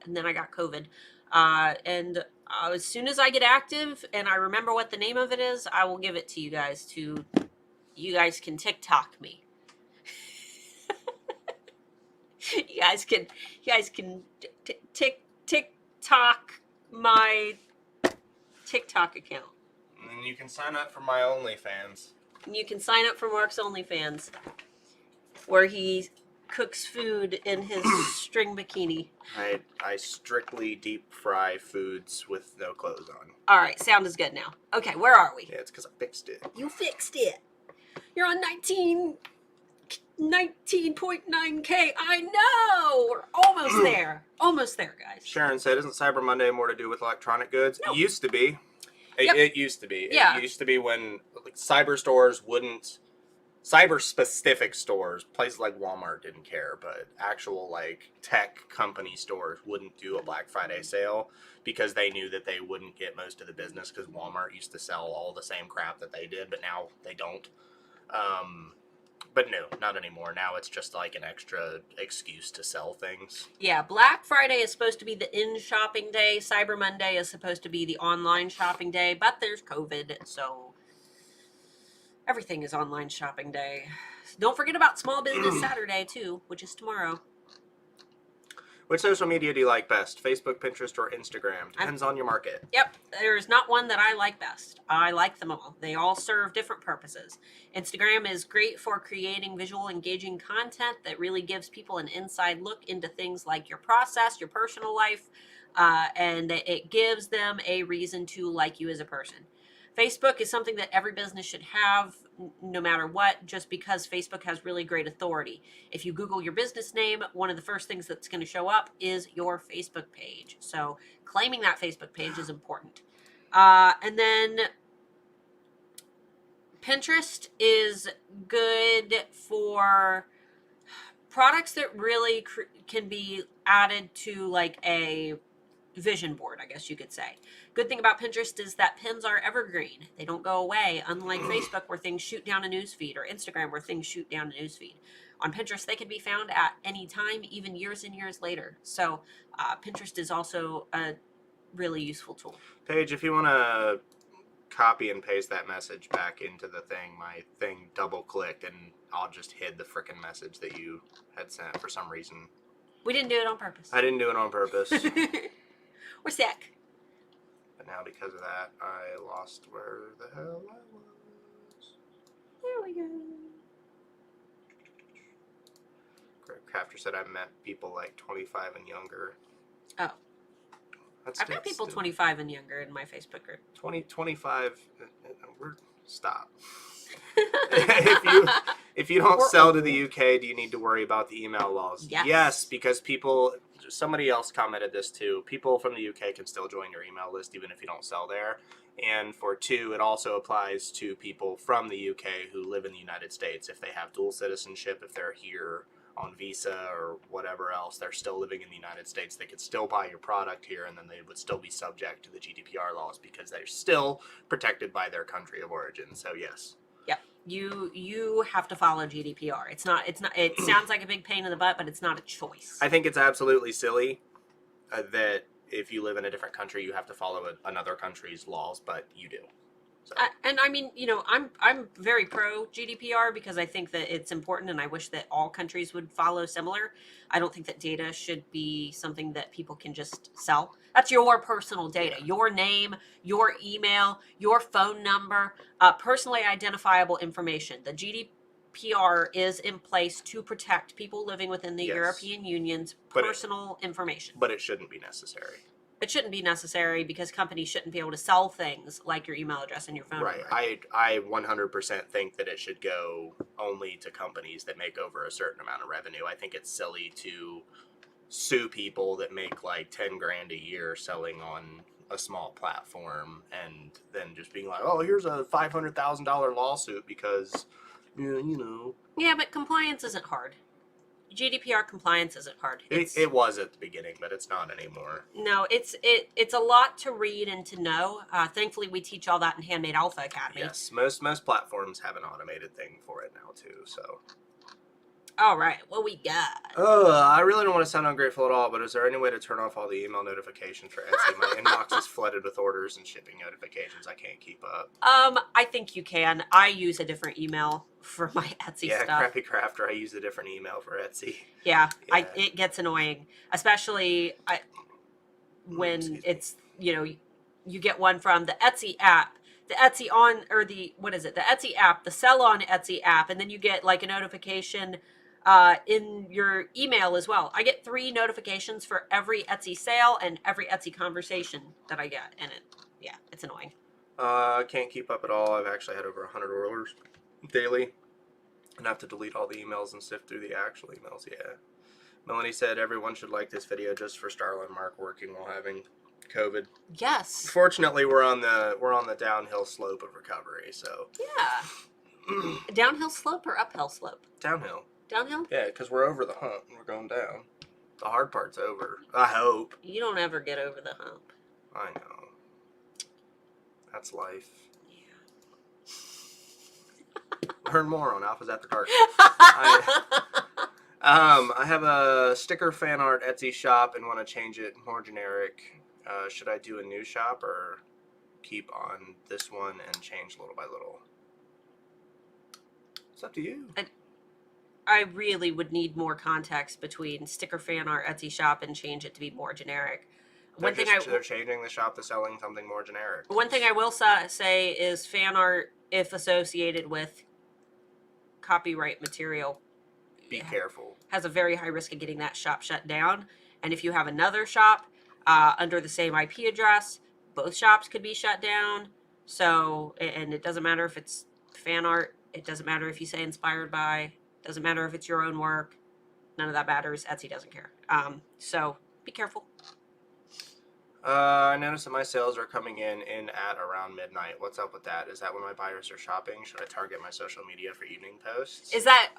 and then I got COVID. And as soon as I get active and I remember what the name of it is, I will give it to you guys. You guys can TikTok me. You guys can TikTok my TikTok account. And you can sign up for my OnlyFans. You can sign up for Mark's OnlyFans, where he cooks food in his string bikini. I strictly deep fry foods with no clothes on. All right, sound is good now. Okay, where are we? Yeah, it's because I fixed it. You fixed it. You're on 19.9K. I know. We're almost there. Almost there, guys. Sharon said, isn't Cyber Monday more to do with electronic goods? No. It used to be. It used to be. Yeah. It used to be when cyber stores wouldn't... Cyber-specific stores, places like Walmart didn't care, but actual, tech company stores wouldn't do a Black Friday sale because they knew that they wouldn't get most of the business because Walmart used to sell all the same crap that they did, but now they don't. But no, not anymore. Now it's just an extra excuse to sell things. Yeah, Black Friday is supposed to be the in-shopping day. Cyber Monday is supposed to be the online shopping day, but there's COVID, so... Everything is online shopping day. Don't forget about Small Business Saturday, too, which is tomorrow. Which social media do you like best? Facebook, Pinterest, or Instagram? Depends on your market. Yep, there's not one that I like best. I like them all. They all serve different purposes. Instagram is great for creating visual, engaging content that really gives people an inside look into things like your process, your personal life, and it gives them a reason to like you as a person. Facebook is something that every business should have, no matter what, just because Facebook has really great authority. If you Google your business name, one of the first things that's going to show up is your Facebook page. So claiming that Facebook page is important. And then Pinterest is good for products that really can be added to like a vision board, I guess you could say. Good thing about Pinterest is that pins are evergreen. They don't go away, unlike Facebook where things shoot down a newsfeed, or Instagram where things shoot down a newsfeed. On Pinterest, they can be found at any time, even years and years later. So Pinterest is also a really useful tool. Paige, if you want to copy and paste that message back into the thing, my thing double clicked and I'll just hid the frickin' message that you had sent for some reason. We didn't do it on purpose. I didn't do it on purpose. We're sick. But now because of that, I lost where the hell I was. There we go. Greg Crafter said I met people like 25 and younger. Oh. I've met people 25 and younger in my Facebook group. 25, stop. if you don't sell to the UK, do you need to worry about the email laws? Yes, because somebody else commented this too, people from the UK can still join your email list even if you don't sell there. And for two, it also applies to people from the UK who live in the United States. If they have dual citizenship, if they're here on visa or whatever else, they're still living in the United States, they could still buy your product here, and then they would still be subject to the GDPR laws because they're still protected by their country of origin. So yes. Yep. You have to follow GDPR. It sounds like a big pain in the butt, but it's not a choice. I think it's absolutely silly that if you live in a different country, you have to follow another country's laws, but you do. So. And I mean, I'm very pro GDPR because I think that it's important, and I wish that all countries would follow similar. I don't think that data should be something that people can just sell. That's your personal data, your name, your email, your phone number, personally identifiable information. The GDPR is in place to protect people living within the European Union's personal information. But it shouldn't be necessary. It shouldn't be necessary because companies shouldn't be able to sell things like your email address and your phone number. Right. I 100% think that it should go only to companies that make over a certain amount of revenue. I think it's silly to sue people that make like 10 grand a year selling on a small platform and then just being like, oh, here's a $500,000 lawsuit because, Yeah, but compliance isn't hard. GDPR compliance isn't hard. It was at the beginning, but it's not anymore. No, it's a lot to read and to know. Thankfully, we teach all that in Handmade Alpha Academy. Yes, most platforms have an automated thing for it now too. So, all right, what we got? I really don't want to sound ungrateful at all, but is there any way to turn off all the email notifications for Etsy? My inbox is flooded with orders and shipping notifications. I can't keep up. I think you can. I use a different email for my Etsy stuff. Yeah, Crappy Crafter, I use a different email for Etsy. Yeah. It gets annoying, especially when it's, you get one from the Etsy app, the Etsy the Etsy app, the Sell on Etsy app, and then you get like a notification in your email as well. I get 3 notifications for every Etsy sale and every Etsy conversation that I get, and it's annoying. I can't keep up at all. I've actually had over 100 orders daily, and I have to delete all the emails and sift through the actual emails. Yeah. Melanie said everyone should like this video just for Starla and Mark working while having COVID. Yes. Fortunately, we're on the downhill slope of recovery. So. Yeah. Downhill slope or uphill slope? Downhill. Downhill? Yeah, because we're over the hump and we're going down. The hard part's over. I hope. You don't ever get over the hump. I know. That's life. Learn more on Alphas After Dark. I have a sticker fan art Etsy shop and want to change it more generic. Should I do a new shop or keep on this one and change little by little? up to you. I really would need more context between sticker fan art Etsy shop and change it to be more generic. They're changing the shop to selling something more generic. One thing I will say is fan art, if associated with copyright material, be careful. Has a very high risk of getting that shop shut down. And if you have another shop under the same IP address, both shops could be shut down. So, and it doesn't matter if it's fan art. It doesn't matter if you say inspired by. It doesn't matter if it's your own work. None of that matters. Etsy doesn't care. So be careful. I noticed that my sales are coming in at around midnight. What's up with that? Is that when my buyers are shopping? Should I target my social media for evening posts? Is that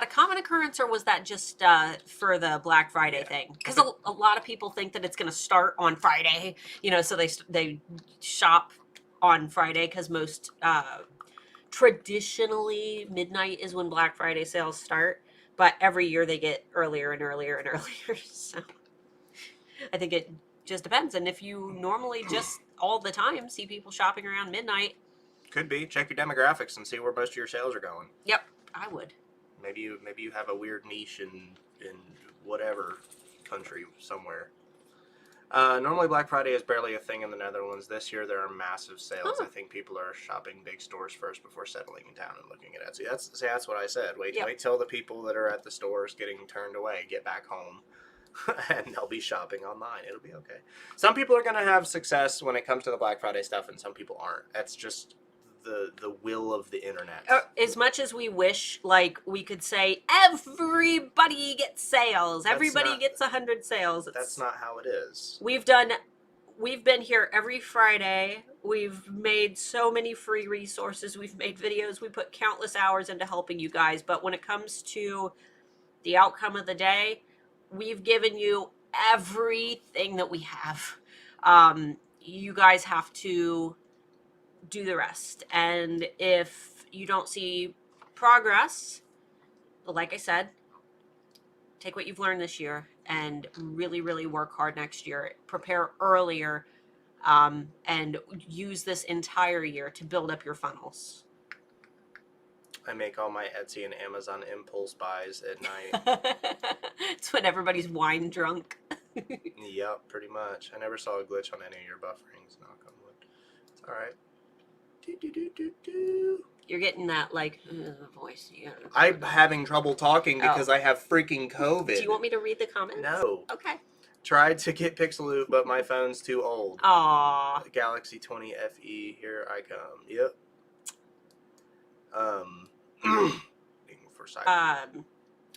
a common occurrence, or was that just for the Black Friday thing? Because a lot of people think that it's going to start on Friday, so they shop on Friday because most traditionally midnight is when Black Friday sales start, but every year they get earlier and earlier and earlier. So I think it just depends. And if you normally just all the time see people shopping around midnight, could be. Check your demographics and see where most of your sales are going. Yep, I would. Maybe you have a weird niche in whatever country somewhere. Normally Black Friday is barely a thing in the Netherlands. This year there are massive sales. I think people are shopping big stores first before settling in town and looking at Etsy. That's what I said. Wait till the people that are at the stores getting turned away get back home. And they'll be shopping online. It'll be okay. Some people are going to have success when it comes to the Black Friday stuff, and some people aren't. That's just the will of the internet. As much as we wish, like, we could say, everybody gets sales. Everybody gets 100 sales. That's not how it is. We've been here every Friday. We've made so many free resources. We've made videos. We put countless hours into helping you guys. But when it comes to the outcome of the day, we've given you everything that we have. You guys have to do the rest. And if you don't see progress, like I said, take what you've learned this year and really, really work hard next year. Prepare earlier, and use this entire year to build up your funnels. I make all my Etsy and Amazon impulse buys at night. It's when everybody's wine drunk. Yep, pretty much. I never saw a glitch on any of your bufferings, knock on wood. It's all right. You're getting that, voice. Yeah. I'm having trouble talking because I have freaking COVID. Do you want me to read the comments? No. Okay. Tried to get Pixaloot, but my phone's too old. Aww. Galaxy 20 FE, here I come. Yep. For side.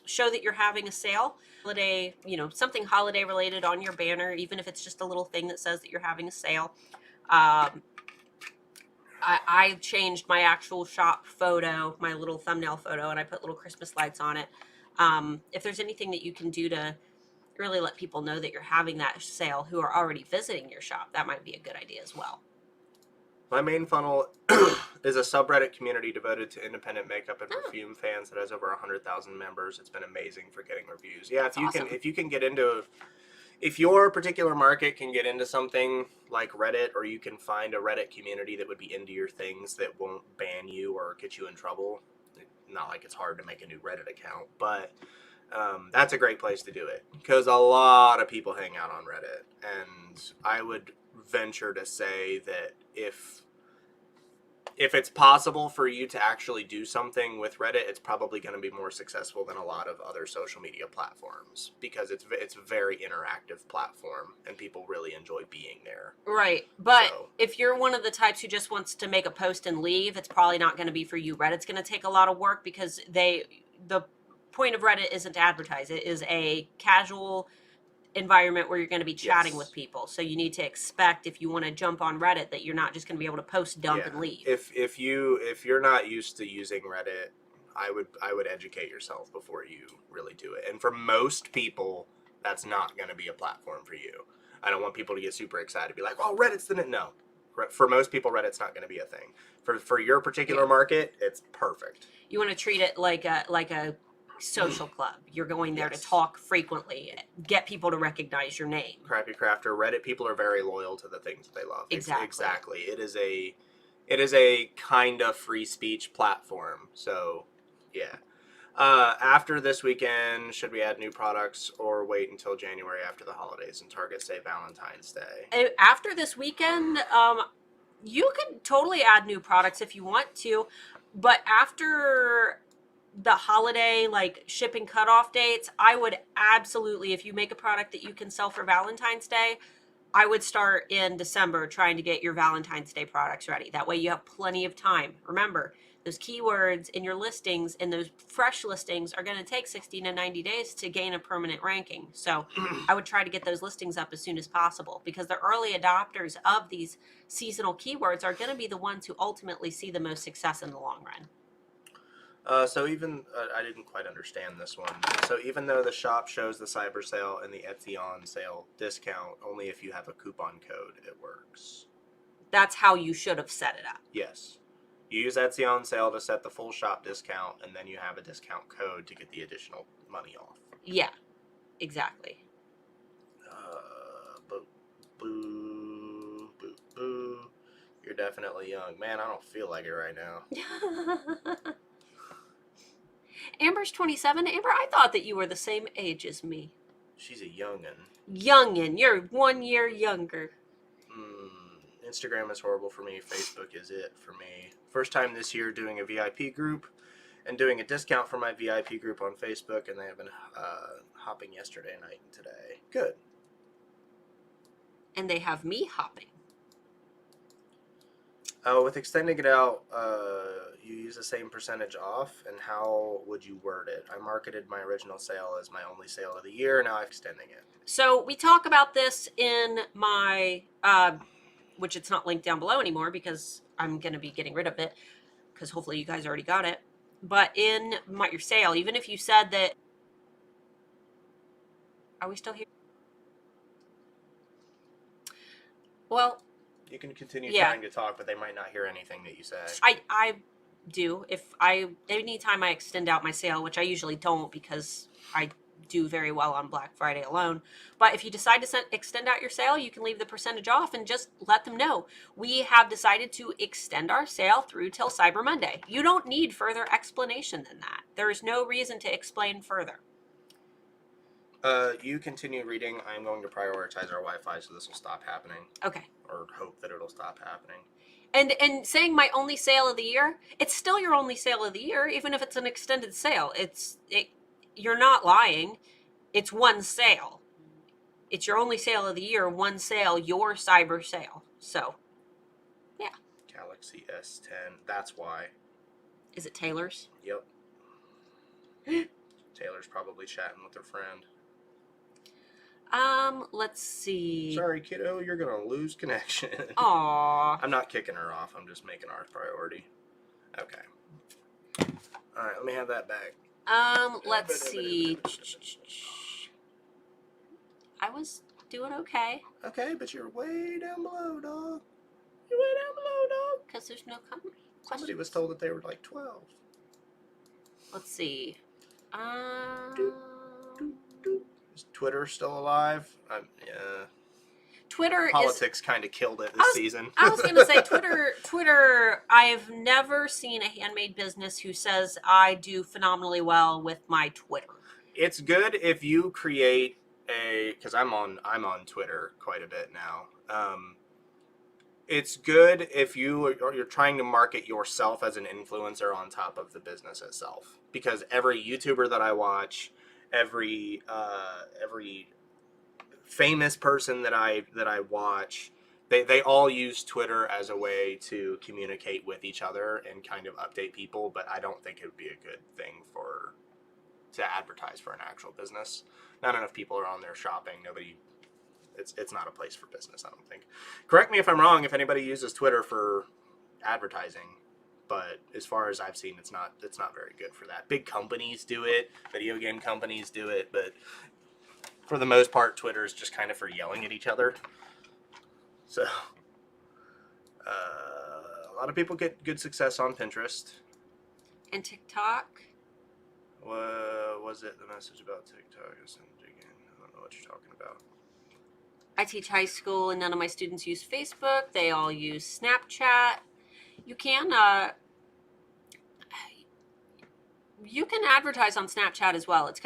Show that you're having a sale. Holiday, something holiday related on your banner, even if it's just a little thing that says that you're having a sale. I changed my actual shop photo, my little thumbnail photo, and I put little Christmas lights on it. If there's anything that you can do to really let people know that you're having that sale who are already visiting your shop, that might be a good idea as well. My main funnel is a subreddit community devoted to independent makeup and perfume fans that has over 100,000 members. It's been amazing for getting reviews. Yeah, if your particular market can get into something like Reddit, or you can find a Reddit community that would be into your things that won't ban you or get you in trouble. Not like it's hard to make a new Reddit account, but that's a great place to do it because a lot of people hang out on Reddit, and I would venture to say that if it's possible for you to actually do something with Reddit, it's probably going to be more successful than a lot of other social media platforms because it's a very interactive platform and people really enjoy being there. Right. But if you're one of the types who just wants to make a post and leave, it's probably not going to be for you. Reddit's going to take a lot of work because the point of Reddit isn't to advertise. It is a casual environment where you're going to be chatting with people. So you need to expect, if you want to jump on Reddit, that you're not just going to be able to post, dump, and leave. If you're not used to using Reddit, I would educate yourself before you really do it. And for most people, that's not going to be a platform for you. I don't want people to get super excited, be like, "Oh, Reddit's the no." For most people, Reddit's not going to be a thing. For your particular market, it's perfect. You want to treat it like a social club. You're going there to talk frequently, get people to recognize your name. Crappy Crafter, Reddit people are very loyal to the things that they love. Exactly. It is a kind of free speech platform. So Yeah. After this weekend, should we add new products or wait until January after the holidays and Target say Valentine's Day? After this weekend, you could totally add new products if you want to, but after the holiday like shipping cutoff dates, I would absolutely, if you make a product that you can sell for Valentine's Day, I would start in December trying to get your Valentine's Day products ready. That way you have plenty of time. Remember, those keywords in your listings and those fresh listings are going to take 60 to 90 days to gain a permanent ranking. So I would try to get those listings up as soon as possible, because the early adopters of these seasonal keywords are going to be the ones who ultimately see the most success in the long run. So even I didn't quite understand this one. So even though the shop shows the cyber sale and the Etsy on sale discount, only if you have a coupon code it works. That's how you should have set it up. Yes. You use Etsy on sale to set the full shop discount, and then you have a discount code to get the additional money off. Yeah, exactly. Boo, boo, boo, boo. You're definitely young. Man, I don't feel like it right now. Amber's 27. Amber, I thought that you were the same age as me. She's a youngin'. Youngin', you're 1 year younger. Instagram is horrible for me. Facebook is it for me. First time this year doing a VIP group and doing a discount for my VIP group on Facebook, and they have been hopping yesterday night and today. Good. And they have me hopping. With extending it out, you use the same percentage off, and how would you word it? I marketed my original sale as my only sale of the year, now I'm extending it. So we talk about this in my, which it's not linked down below anymore because I'm going to be getting rid of it, because hopefully you guys already got it. But in your sale, even if you said that, are we still here? Well, you can continue trying to talk, but they might not hear anything that you say. I do. Anytime I extend out my sale, which I usually don't because I do very well on Black Friday alone. But if you decide to extend out your sale, you can leave the percentage off and just let them know. We have decided to extend our sale through till Cyber Monday. You don't need further explanation than that. There is no reason to explain further. You continue reading. I'm going to prioritize our Wi-Fi so this will stop happening. Okay. Or hope that it'll stop happening. And saying my only sale of the year, it's still your only sale of the year, even if it's an extended sale. You're not lying. It's one sale. It's your only sale of the year, one sale, your cyber sale. So, yeah. Galaxy S10. That's why. Is it Taylor's? Yep. Taylor's probably chatting with her friend. Let's see. Sorry, kiddo, you're gonna lose connection. Aww. I'm not kicking her off. I'm just making ours priority. Okay. All right, let me have that back. Let's see. I was doing okay. Okay, but you're way down below, dog. You're way down below, dog. Because there's no comment. Somebody was told that they were like 12. Let's see. Is Twitter still alive? Yeah. Twitter Politics kind of killed it this season. I was going to say Twitter, I've never seen a handmade business who says I do phenomenally well with my Twitter. It's good if you create because I'm on Twitter quite a bit now. It's good if you're trying to market yourself as an influencer on top of the business itself, because every YouTuber that I watch, every famous person that I watch, they all use Twitter as a way to communicate with each other and kind of update people, but I don't think it would be a good thing to advertise for an actual business. Not enough people are on there shopping. It's not a place for business, I don't think. Correct me if I'm wrong if anybody uses Twitter for advertising, but as far as I've seen, it's not very good for that. Big companies do it, video game companies do it, but for the most part, Twitter is just kind of for yelling at each other. So, a lot of people get good success on Pinterest. And TikTok. Was it the message about TikTok? I don't know what you're talking about. I teach high school and none of my students use Facebook. They all use Snapchat. You can, You can advertise on Snapchat as well. It's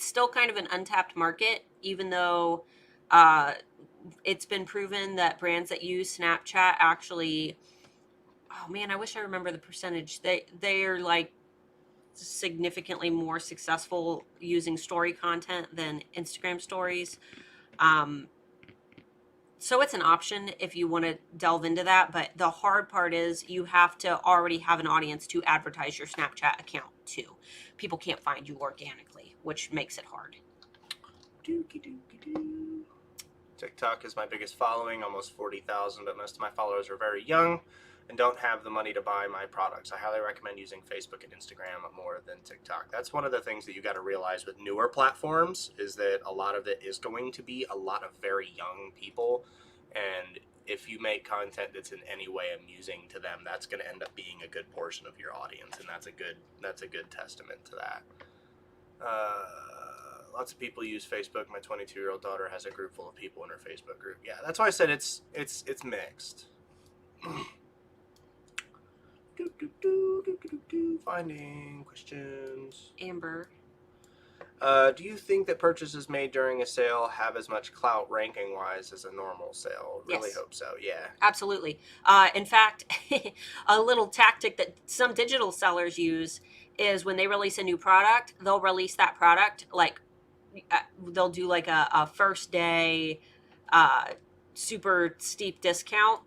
still kind of an untapped market, even though uh, it's been proven that brands that use Snapchat actually, oh man, I wish I remember the percentage. They're like significantly more successful using story content than Instagram stories. Um, so it's an option if you want to delve into that, but the hard part is you have to already have an audience to advertise your Snapchat account to. People can't find you organically, which makes it hard. Dookie dookie doo. TikTok is my biggest following, almost 40,000, but most of my followers are very young and don't have the money to buy my products. I highly recommend using Facebook and Instagram more than TikTok. That's one of the things that you got to realize with newer platforms is that a lot of it is going to be a lot of very young people, and if you make content that's in any way amusing to them, that's going to end up being a good portion of your audience, and that's a good testament to that. Lots of people use Facebook. My 22-year-old daughter has a group full of people in her Facebook group. Yeah, that's why I said it's mixed. Finding questions. Amber. Do you think that purchases made during a sale have as much clout ranking-wise as a normal sale? Really Yes. hope so, yeah. Absolutely. In fact, a little tactic that some digital sellers use is when they release a new product, they'll release that product like they'll do like a first day super steep discount,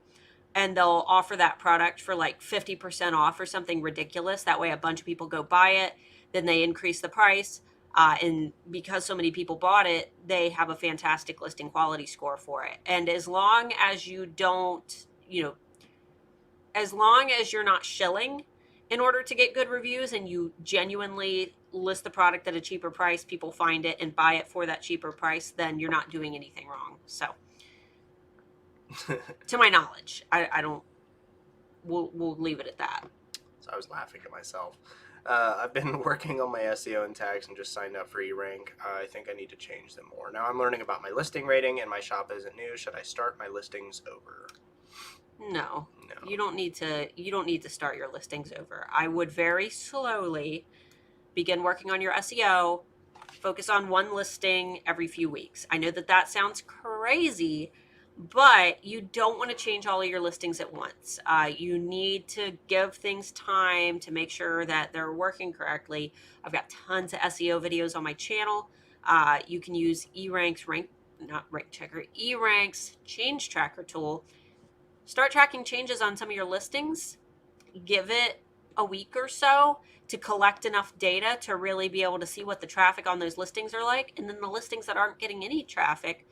and they'll offer that product for like 50% off or something ridiculous. That way a bunch of people go buy it, then they increase the price. And because so many people bought it, they have a fantastic listing quality score for it. And as long as you don't, as long as you're not shilling in order to get good reviews and you genuinely list the product at a cheaper price, people find it and buy it for that cheaper price, then you're not doing anything wrong. So, to my knowledge, I don't, we'll leave it at that. So I was laughing at myself. I've been working on my SEO and tags and just signed up for eRank. I think I need to change them more. Now I'm learning about my listing rating and my shop isn't new. Should I start my listings over? No. No. You don't need to start your listings over. I would very slowly begin working on your SEO, focus on one listing every few weeks. I know that sounds crazy, but you don't want to change all of your listings at once. You need to give things time to make sure that they're working correctly. I've got tons of SEO videos on my channel. You can use eRank's change tracker tool. Start tracking changes on some of your listings. Give it a week or so to collect enough data to really be able to see what the traffic on those listings are like. And then the listings that aren't getting any traffic,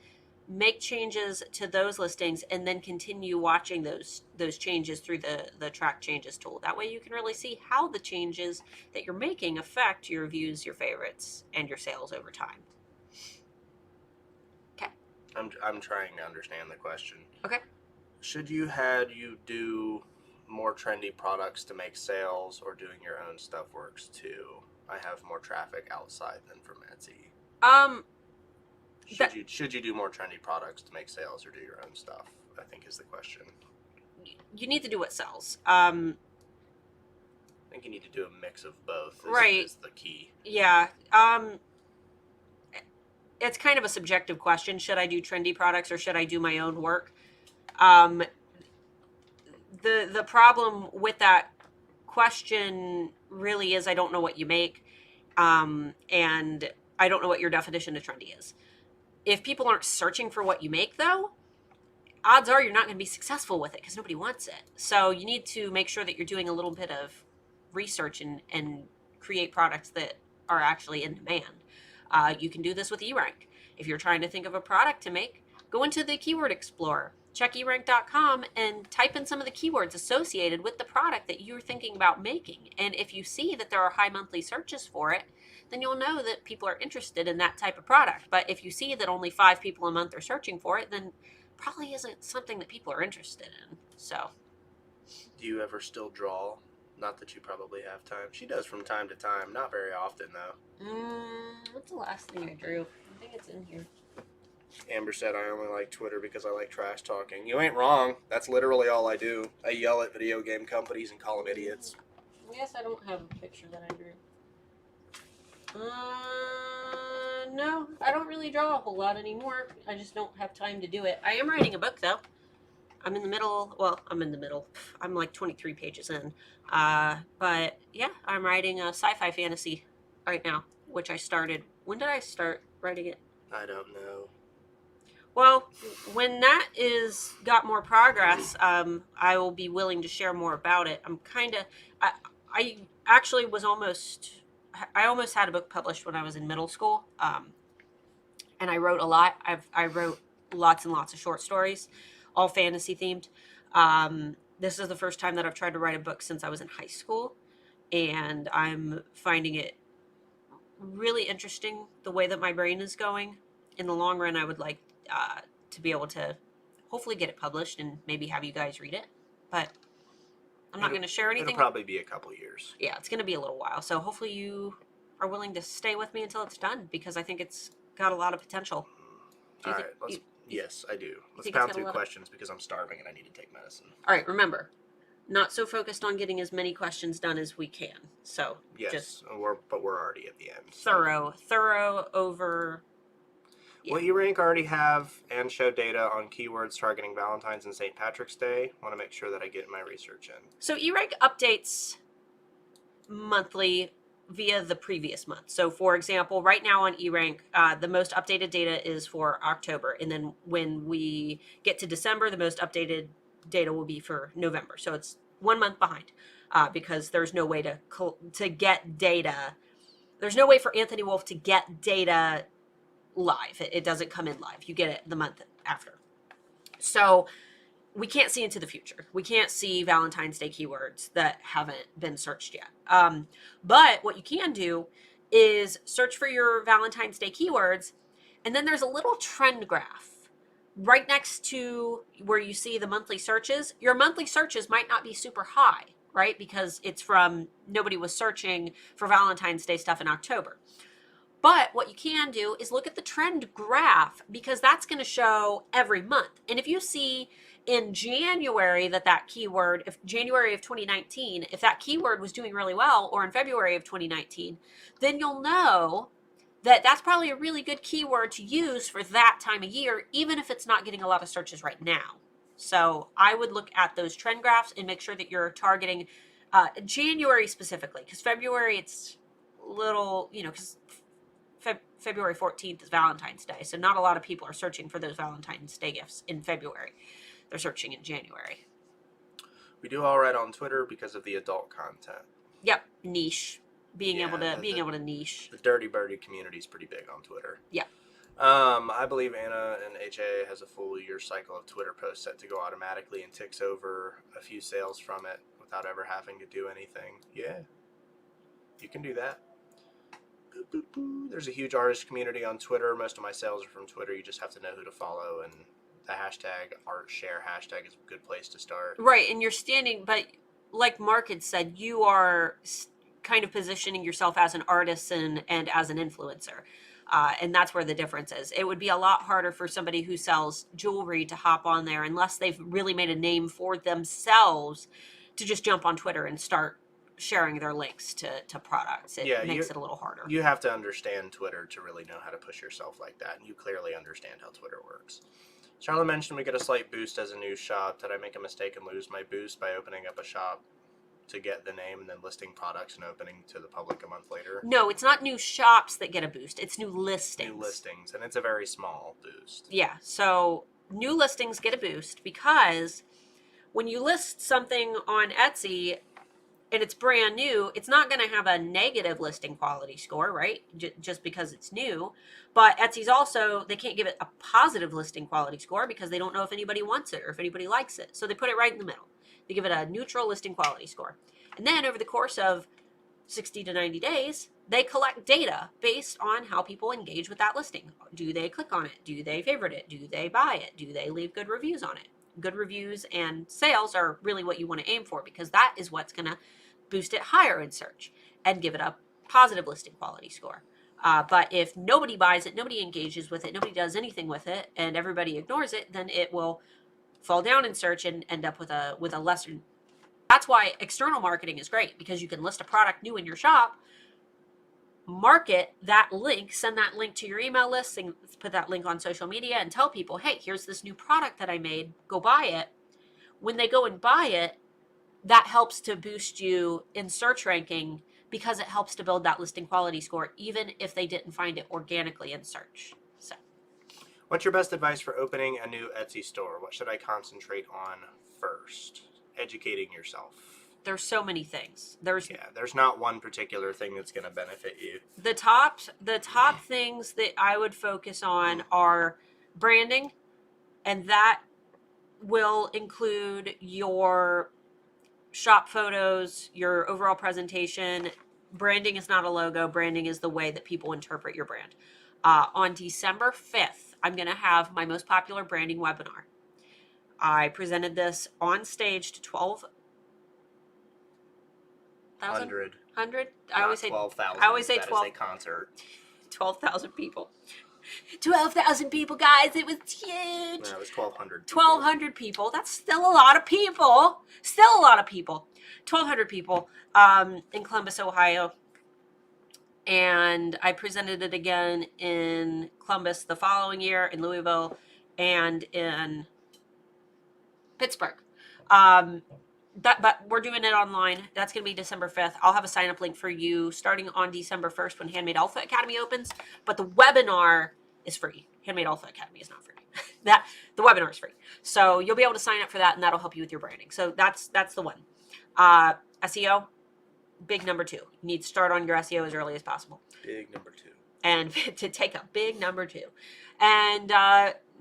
make changes to those listings and then continue watching those changes through the track changes tool. That way you can really see how the changes that you're making affect your views, your favorites, and your sales over time. Okay. I'm trying to understand the question. Okay. Should you do more trendy products to make sales, or doing your own stuff works too? I have more traffic outside than from Etsy. Should you do more trendy products to make sales or do your own stuff, I think is the question. You need to do what sells. I think you need to do a mix of both is the key. Yeah. It's kind of a subjective question. Should I do trendy products or should I do my own work? The problem with that question really is I don't know what you make, and I don't know what your definition of trendy is. If people aren't searching for what you make, though, odds are you're not going to be successful with it because nobody wants it. So you need to make sure that you're doing a little bit of research and create products that are actually in demand. You can do this with eRank. If you're trying to think of a product to make, go into the Keyword Explorer, check eRank.com, and type in some of the keywords associated with the product that you're thinking about making. And if you see that there are high monthly searches for it, then you'll know that people are interested in that type of product. But if you see that only 5 people a month are searching for it, then probably isn't something that people are interested in. So, do you ever still draw? Not that you probably have time. She does from time to time. Not very often, though. What's the last thing I drew? I think it's in here. Amber said, I only like Twitter because I like trash talking. You ain't wrong. That's literally all I do. I yell at video game companies and call them idiots. I guess I don't have a picture that I drew. No, I don't really draw a whole lot anymore. I just don't have time to do it. I am writing a book though. I'm in the middle. Well, I'm in the middle. I'm like 23 pages in. But yeah, I'm writing a sci-fi fantasy right now, which I started. When did I start writing it? I don't know. Well, when that is got more progress, I will be willing to share more about it. I actually was I almost had a book published when I was in middle school, and I wrote a lot. I wrote lots and lots of short stories, all fantasy themed. This is the first time that I've tried to write a book since I was in high school, and I'm finding it really interesting the way that my brain is going. In the long run, I would like to be able to hopefully get it published and maybe have you guys read it. But I'm not going to share anything. It'll probably be a couple years. Yeah, it's going to be a little while. So hopefully you are willing to stay with me until it's done because I think it's got a lot of potential. All right, yes, I do. Let's think pound it's got a through lot of- questions because I'm starving and I need to take medicine. All right, remember, not so focused on getting as many questions done as we can. So Yes, just but we're already at the end. thorough over. Yeah. Will E-Rank already have and show data on keywords targeting Valentine's and St. Patrick's Day? Want to make sure that I get my research in. So E-Rank updates monthly via the previous month. So for example, right now on E-Rank, the most updated data is for October. And then when we get to December, the most updated data will be for November. So it's 1 month behind because there's no way to get data. There's no way for Anthony Wolf to get data live. It doesn't come in live. You get it the month after. So we can't see into the future. We can't see Valentine's Day keywords that haven't been searched yet. But what you can do is search for your Valentine's Day keywords, and then there's a little trend graph right next to where you see the monthly searches. Your monthly searches might not be super high, right? Because it's from nobody was searching for Valentine's Day stuff in October. But what you can do is look at the trend graph because that's going to show every month. And if you see in January that keyword, if January of 2019, if that keyword was doing really well, or in February of 2019, then you'll know that that's probably a really good keyword to use for that time of year, even if it's not getting a lot of searches right now. So I would look at those trend graphs and make sure that you're targeting January specifically, because February it's little, because February 14th is Valentine's Day, so not a lot of people are searching for those Valentine's Day gifts in February. They're searching in January. We do all right on Twitter because of the adult content. Yep, niche. Being able to niche. The Dirty Birdie community is pretty big on Twitter. Yeah. I believe Anna and HA has a full year cycle of Twitter posts set to go automatically and ticks over a few sales from it without ever having to do anything. Yeah, you can do that. There's a huge artist community on Twitter. Most of my sales are from Twitter. You just have to know who to follow, and the hashtag #ArtShare hashtag is a good place to start. Right, and you're standing, but like Mark had said, you are kind of positioning yourself as an artist and as an influencer. And that's where the difference is. It would be a lot harder for somebody who sells jewelry to hop on there unless they've really made a name for themselves to just jump on Twitter and start sharing their links to products. It makes it a little harder. You have to understand Twitter to really know how to push yourself like that, and you clearly understand how Twitter works. Charlotte mentioned we get a slight boost as a new shop. Did I make a mistake and lose my boost by opening up a shop to get the name and then listing products and opening to the public a month later? No, it's not new shops that get a boost. It's new listings. New listings, and it's a very small boost. Yeah, so new listings get a boost because when you list something on Etsy and it's brand new, it's not going to have a negative listing quality score, right? Just because it's new. But Etsy's also, they can't give it a positive listing quality score because they don't know if anybody wants it or if anybody likes it. So they put it right in the middle. They give it a neutral listing quality score. And then over the course of 60 to 90 days, they collect data based on how people engage with that listing. Do they click on it? Do they favorite it? Do they buy it? Do they leave good reviews on it? Good reviews and sales are really what you want to aim for because that is what's going to boost it higher in search and give it a positive listing quality score. But if nobody buys it, nobody engages with it, nobody does anything with it, and everybody ignores it, then it will fall down in search and end up with a lesser. That's why external marketing is great because you can list a product new in your shop market that link, send that link to your email list, and put that link on social media and tell people, hey, here's this new product that I made, go buy it. When they go and buy it, that helps to boost you in search ranking because it helps to build that listing quality score, even if they didn't find it organically in search. So, What's your best advice for opening a new Etsy store? What should I concentrate on first? Educating yourself. there's so many things. There's not one particular thing that's going to benefit you. The top things that I would focus on are branding, and that will include your shop photos, your overall presentation. Branding is not a logo. Branding is the way that people interpret your brand. On December 5th, I'm going to have my most popular branding webinar. I presented this on stage to 12,000? 100? I always say 12,000. I always say That 12. is a concert. 12,000 people. 12,000 people, guys. It was huge. No, it was 1,200. 1,200 people. That's still a lot of people. Still a lot of people. 1,200 people in Columbus, Ohio. And I presented it again in Columbus the following year, in Louisville, and in Pittsburgh. But we're doing it online. That's going to be December 5th. I'll have a sign up link for you starting on December 1st when Handmade Alpha Academy opens. But the webinar is free. Handmade Alpha Academy is not free. The webinar is free. So you'll be able to sign up for that, and that'll help you with your branding. So that's the one. SEO, big number 2. You need to start on your SEO as early as possible. Big number 2. And to take a big number 2. And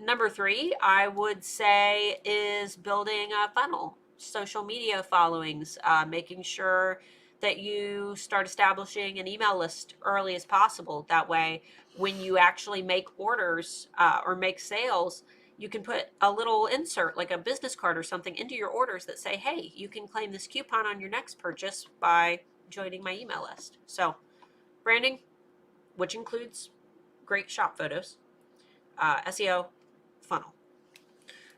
number 3, I would say, is building a funnel. Social media followings, making sure that you start establishing an email list early as possible. That way, when you actually make orders or make sales, you can put a little insert, like a business card or something, into your orders that say, hey, you can claim this coupon on your next purchase by joining my email list. So, branding, which includes great shop photos, SEO, funnel.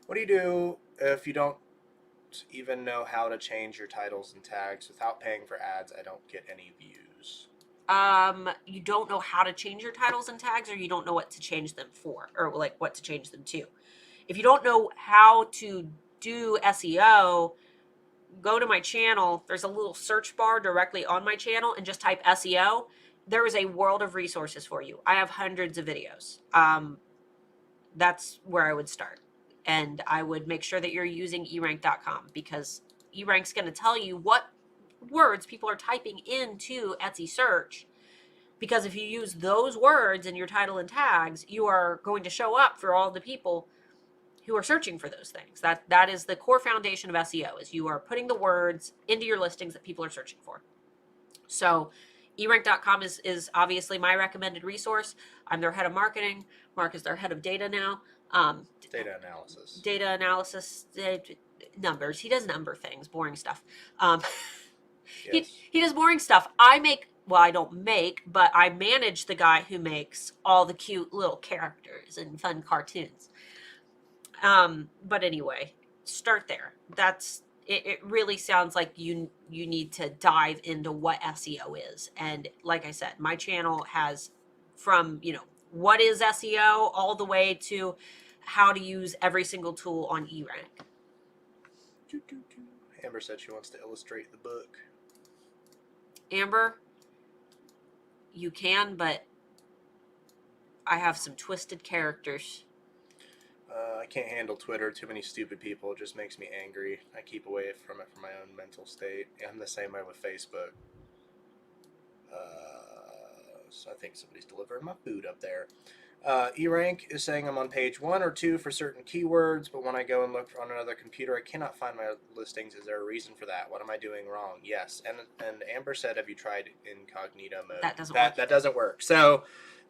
What do you do if you don't even know how to change your titles and tags without paying for ads? I don't get any views. You don't know how to change your titles and tags, or you don't know what to change them for, or like what to change them to. If you don't know how to do SEO, go to my channel. There's a little search bar directly on my channel, and just type SEO. There is a world of resources for you. I have hundreds of videos. That's where I would start. And I would make sure that you're using erank.com, because eRank's going to tell you what words people are typing into Etsy search. Because if you use those words in your title and tags, you are going to show up for all the people who are searching for those things. That is the core foundation of SEO, is you are putting the words into your listings that people are searching for. So erank.com is obviously my recommended resource. I'm their head of marketing. Mark is their head of data now. Data analysis. Data analysis, numbers. He does number things, boring stuff. Yes. He does boring stuff. I don't make, but I manage the guy who makes all the cute little characters and fun cartoons. But anyway, start there. It really sounds like you need to dive into what SEO is. And like I said, my channel has from, what is SEO all the way to how to use every single tool on eRank. Amber said she wants to illustrate the book. Amber, you can, but I have some twisted characters. I can't handle Twitter. Too many stupid people. It just makes me angry. I keep away from it for my own mental state. I'm the same way with Facebook. So I think somebody's delivering my food up there. eRank is saying I'm on page 1 or 2 for certain keywords, but when I go and look on another computer, I cannot find my listings. Is there a reason for that? What am I doing wrong? Yes. And Amber said, have you tried incognito mode? That doesn't work. That doesn't work. So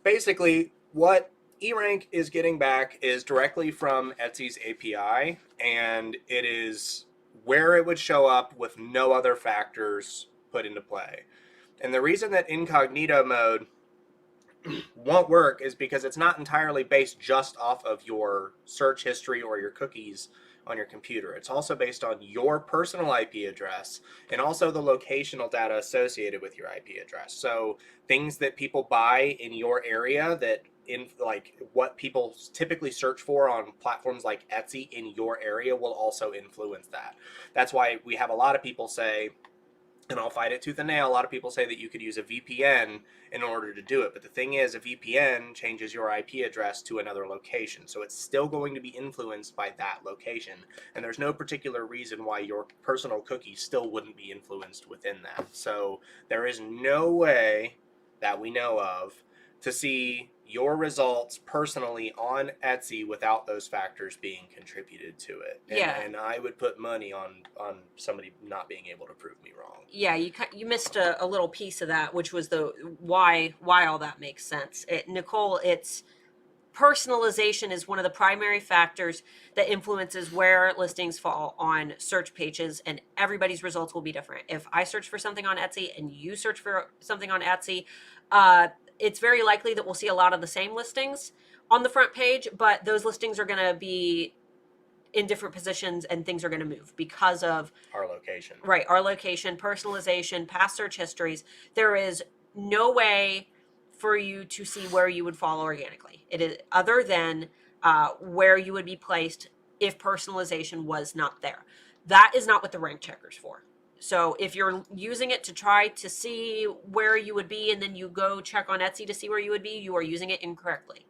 basically, what eRank is getting back is directly from Etsy's API, and it is where it would show up with no other factors put into play. And the reason that incognito mode won't work is because it's not entirely based just off of your search history or your cookies on your computer. It's also based on your personal IP address and also the locational data associated with your IP address. So things that people buy in your area that in like what people typically search for on platforms like Etsy in your area will also influence that. That's why we have a lot of people say, and I'll fight it tooth and nail, a lot of people say that you could use a VPN in order to do it. But the thing is, a VPN changes your IP address to another location. So it's still going to be influenced by that location. And there's no particular reason why your personal cookie still wouldn't be influenced within that. So there is no way that we know of to see your results personally on Etsy without those factors being contributed to it. And I would put money on somebody not being able to prove me wrong. Yeah, you missed a little piece of that, which was the why all that makes sense. Nicole, it's personalization is one of the primary factors that influences where listings fall on search pages, and everybody's results will be different. If I search for something on Etsy and you search for something on Etsy, it's very likely that we'll see a lot of the same listings on the front page, but those listings are going to be in different positions and things are going to move because of our location. Right, our location, personalization, past search histories. There is no way for you to see where you would fall organically. It is other than where you would be placed if personalization was not there. That is not what the rank checker's for. So if you're using it to try to see where you would be and then you go check on Etsy to see where you would be, you are using it incorrectly.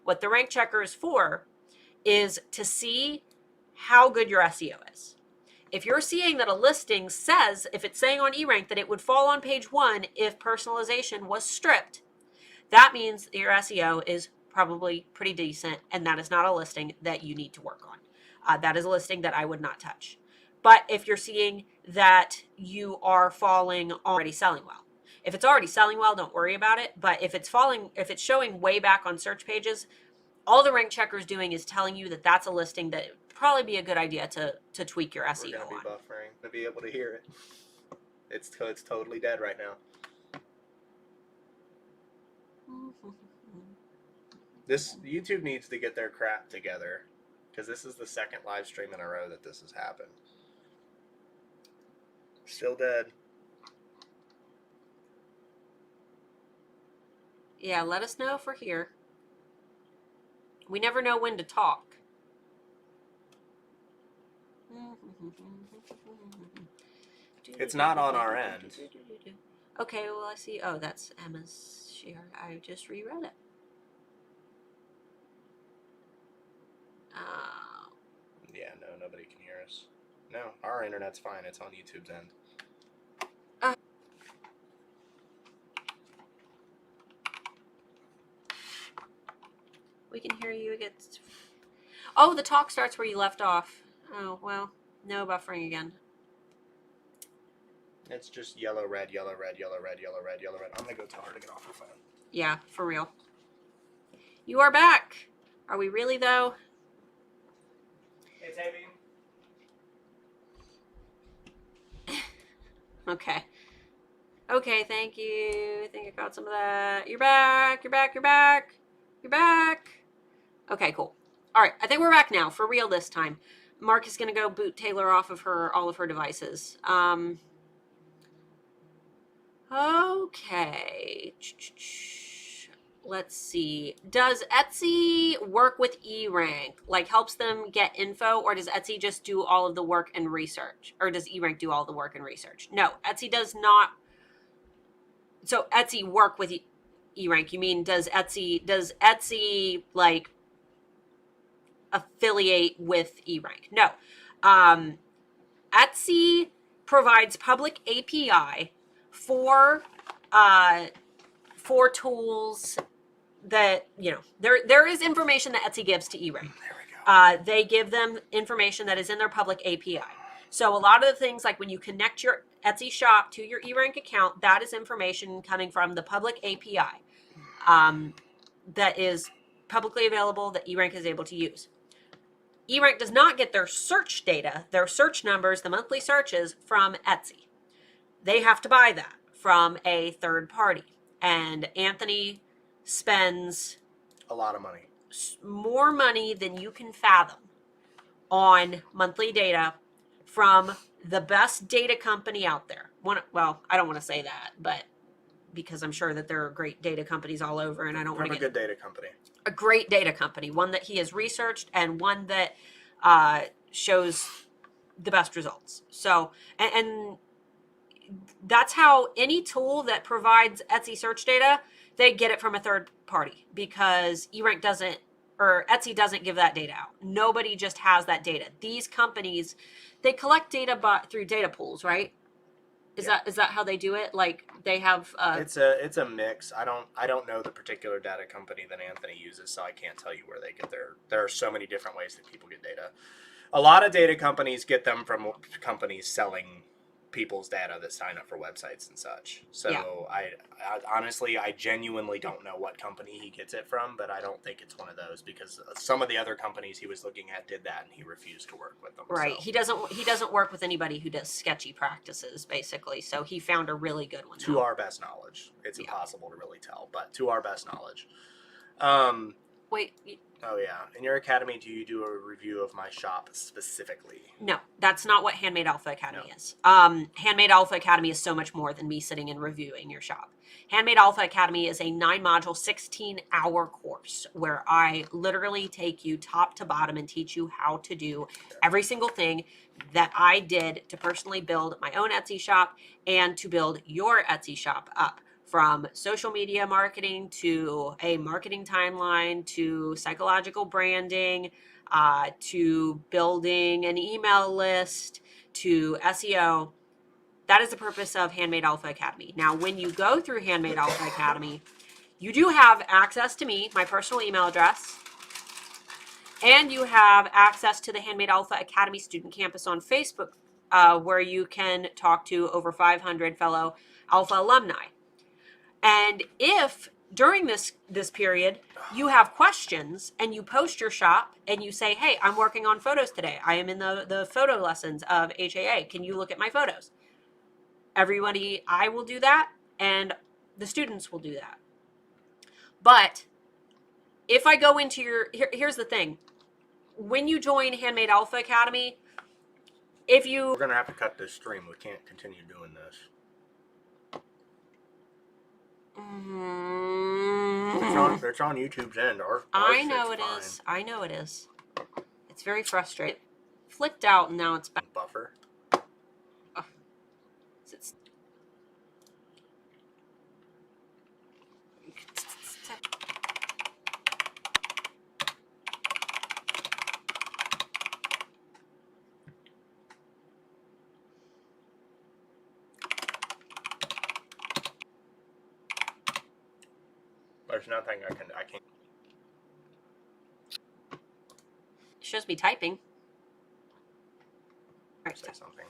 What the rank checker is for is to see how good your SEO is. If you're seeing that a listing says, if it's saying on eRank that it would fall on page 1 if personalization was stripped, that means your SEO is probably pretty decent, and that is not a listing that you need to work on. That is a listing that I would not touch. But if you're seeing that you are falling already selling well, if it's already selling well, don't worry about it. But if it's showing way back on search pages, all the rank checker is doing is telling you that that's a listing that would probably be a good idea to tweak your SEO on. We're going to be buffering to be able to hear it. It's totally dead right now. This YouTube needs to get their crap together because this is the second live stream in a row that this has happened. Still dead. Yeah, let us know if we're here. We never know when to talk. It's not on our end. Okay, well, I see. Oh, that's Emma's share. I just reread it. Yeah, no, nobody can hear us. No, our internet's fine. It's on YouTube's end. We can hear you. Oh, the talk starts where you left off. Oh, well, no buffering again. It's just yellow, red, yellow, red, yellow, red, yellow, red, yellow, red. I'm going to go tell her to get off her phone. Yeah, for real. You are back. Are we really, though? Hey, Tabby. Okay. Okay, thank you. I think I got some of that. You're back. You're back. You're back. You're back. Okay, cool. All right, I think we're back now for real this time. Mark is going to go boot Taylor off of all of her devices. Okay. Let's see. Does Etsy work with eRank? Like helps them get info, or does Etsy just do all of the work and research? Or does eRank do all the work and research? No, Etsy does not. So Etsy work with eRank. You mean does Etsy like affiliate with eRank? No. Etsy provides public API for tools that, you know, there is information that Etsy gives to eRank. There we go. They give them information that is in their public API. So a lot of the things, like when you connect your Etsy shop to your eRank account, that is information coming from the public API that is publicly available that eRank is able to use. eRank does not get their search data, their search numbers, the monthly searches from Etsy. They have to buy that from a third party. And Anthony spends a lot of money. More money than you can fathom on monthly data from the best data company out there. Well, I don't want to say that, but because I'm sure that there are great data companies all over, and I don't want to get a good data company. A great data company, one that he has researched and one that shows the best results. So, and that's how any tool that provides Etsy search data, they get it from a third party, because eRank doesn't, or Etsy doesn't give that data out. Nobody just has that data. These companies, they collect data through data pools, right? Is that how they do it? Like they have it's a mix. I don't know the particular data company that Anthony uses, so I can't tell you where they get there are so many different ways that people get data. A lot of data companies get them from companies selling people's data that sign up for websites and such. So Yeah. I honestly, I genuinely don't know what company he gets it from, but I don't think it's one of those, because some of the other companies he was looking at did that and he refused to work with them. Right. So. He doesn't work with anybody who does sketchy practices, basically. So he found a really good one. To our best knowledge. It's impossible to really tell, but to our best knowledge. Wait. Oh, yeah. In your academy, do you do a review of my shop specifically? No, that's not what Handmade Alpha Academy is. Handmade Alpha Academy is so much more than me sitting and reviewing your shop. Handmade Alpha Academy is a 9-module, 16-hour course where I literally take you top to bottom and teach you how to do every single thing that I did to personally build my own Etsy shop and to build your Etsy shop up. From social media marketing to a marketing timeline to psychological branding, to building an email list to SEO. That is the purpose of Handmade Alpha Academy. Now, when you go through Handmade Alpha Academy, you do have access to me, my personal email address, and you have access to the Handmade Alpha Academy Student Campus on Facebook, where you can talk to over 500 fellow Alpha alumni. And if during this period you have questions and you post your shop and you say, hey, I'm working on photos today, I am in the photo lessons of HAA, can you look at my photos? Everybody, I will do that, and the students will do that. But if I go into here's the thing, when you join Handmade Alpha Academy, we're gonna have to cut this stream. We can't continue doing this. It's on YouTube's end. I know it is. I know it is. It's very frustrating. Flipped out and now it's back. Buffer. It's There's nothing I can't. It shows me typing. All right, Say something.